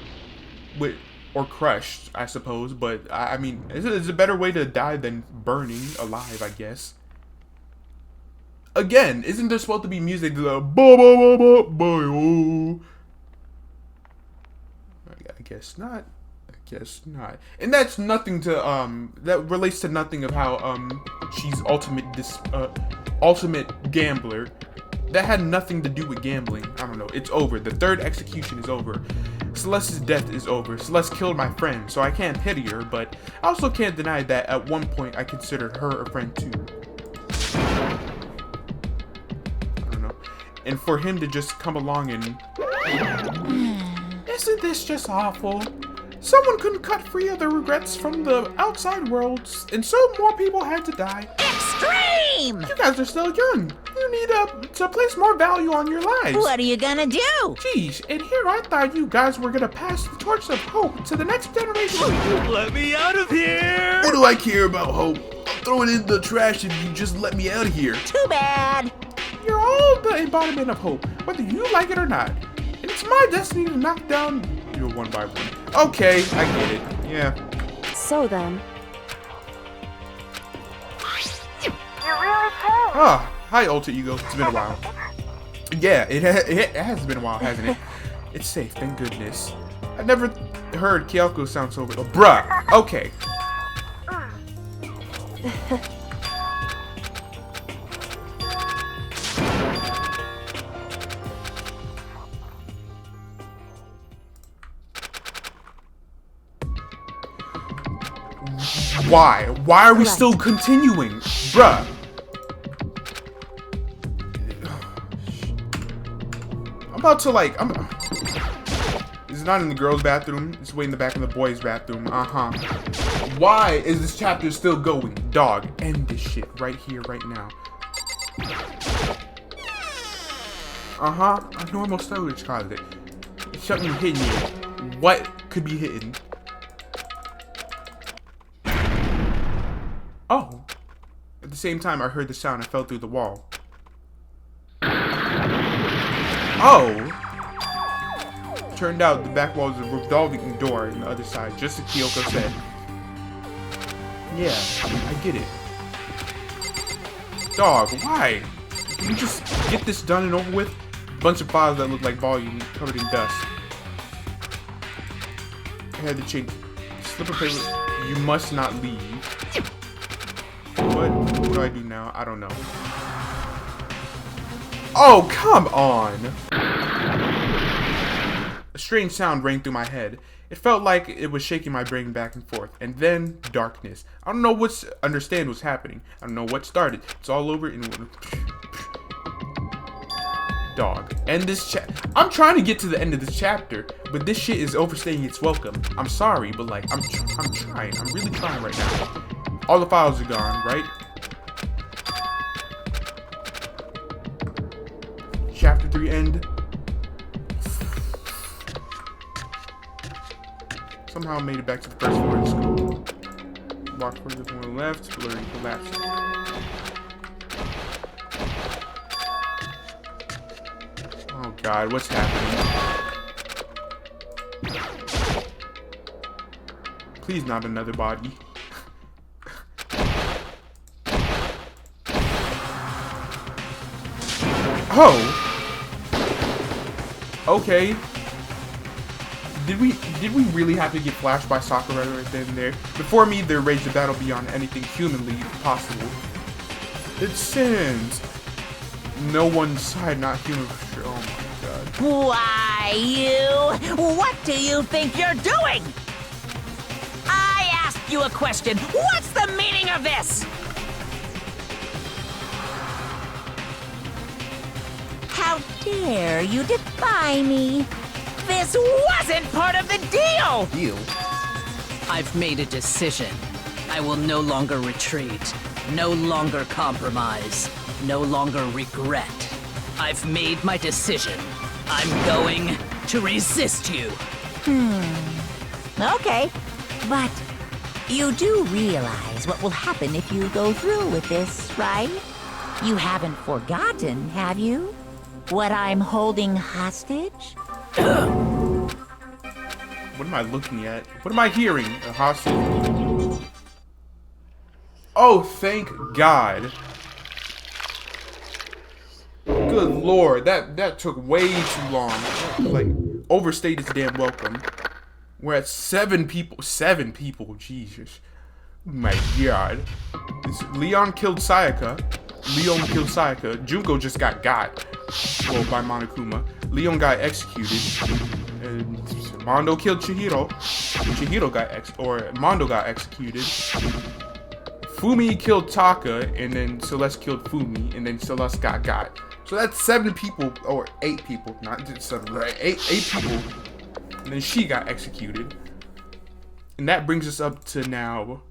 or crushed, I suppose. But I mean, it's a better way to die than burning alive, I guess. Again, isn't there supposed to be music? I guess not. Guess not. And that's nothing to that relates to nothing of how she's ultimate gambler. That had nothing to do with gambling. I don't know. It's over. The third execution is over. Celeste's death is over. Celeste killed my friend, so I can't pity her, but I also can't deny that at one point I considered her a friend too. I don't know. And for him to just come along and isn't this just awful? Someone couldn't cut free of the regrets from the outside world, and so more people had to die. Extreme! You guys are still young. You need to place more value on your lives. What are you gonna do? Jeez, and here I thought you guys were gonna pass the torch of hope to the next generation. Let me out of here! What do I care about hope? I'll throw it in the trash if you just let me out of here. Too bad. You're all the embodiment of hope, whether you like it or not. And it's my destiny to knock down you one by one. Okay, I get it. Yeah. So then. Ah, hi, alter ego. It's been a while. Yeah, it has been a while, hasn't it? It's safe, thank goodness. I never heard Kyoko sound so... Oh, bruh. Okay. Why? Why are we still continuing? Bruh. I'm about to like, it's not in the girls' bathroom. It's way in the back of the boys' bathroom. Why is this chapter still going? Dog, end this shit right here, right now. A normal storage closet. Something hidden here. What could be hidden? Oh. At the same time, I heard the sound. I fell through the wall. Oh. Turned out the back wall is a revolving door on the other side, just as Kyoko said. Yeah, I get it. Dog, why? Can you just get this done and over with? A bunch of files that look like volume covered in dust. I had to change. Slip of paper. You must not leave. What do I do now? I don't know. Oh, come on! A strange sound rang through my head. It felt like it was shaking my brain back and forth. And then, darkness. I don't know understand what's happening. I don't know what started. It's all over in one. Dog. End this I'm trying to get to the end of this chapter, but this shit is overstaying its welcome. I'm sorry, but like, I'm trying. I'm really trying right now. All the files are gone, right? Chapter 3 end. Somehow made it back to the first floor of the school. Walked further to the left, blurry collapsed. Oh god, what's happening? Please not another body. Oh! Okay. Did we really have to get flashed by Sakura right then and there? Before me, there raged a battle beyond anything humanly possible. It sins. No one's side, not human. Oh my god. Why, you? What do you think you're doing? I asked you a question. What's the meaning of this? How dare you defy me? This wasn't part of the deal! I've made a decision. I will no longer retreat, no longer compromise, no longer regret. I've made my decision. I'm going to resist you. Okay, but you do realize what will happen if you go through with this, right? You haven't forgotten, have you? What I'm holding hostage? What am I looking at? What am I hearing? A hostage? Oh, thank God. Good Lord, that took way too long. Like, overstayed its damn welcome. We're at 7 people. 7 people, Jesus. Oh my God. Leon killed Sayaka. Junko just got. Well, by Monokuma. Leon got executed. Mondo killed Chihiro. Mondo got executed. Fumi killed Taka, and then Celeste killed Fumi, and then Celeste got. So that's 7 people, or 8 people, not just 7, right? 8 people. And then she got executed. And that brings us up to now.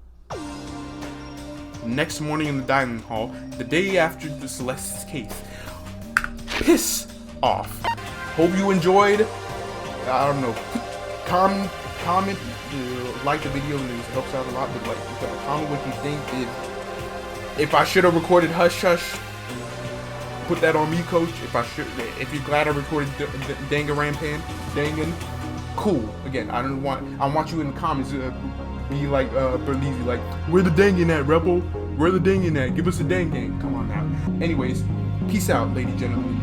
Next morning in the dining hall, the day after the Celeste's case. Piss off. Hope you enjoyed. I don't know. Comment, like the video, and it helps out a lot. But like, comment what you think. If I should have recorded Hush Hush, put that on me, Coach. If you're glad I recorded Dangan, cool. Again, I want you in the comments. Be like Berleezy, like, where the Dangan at, Rebel? Where the Dangan at? Give us a Dangan. Come on now. Anyways, peace out, ladies and gentlemen.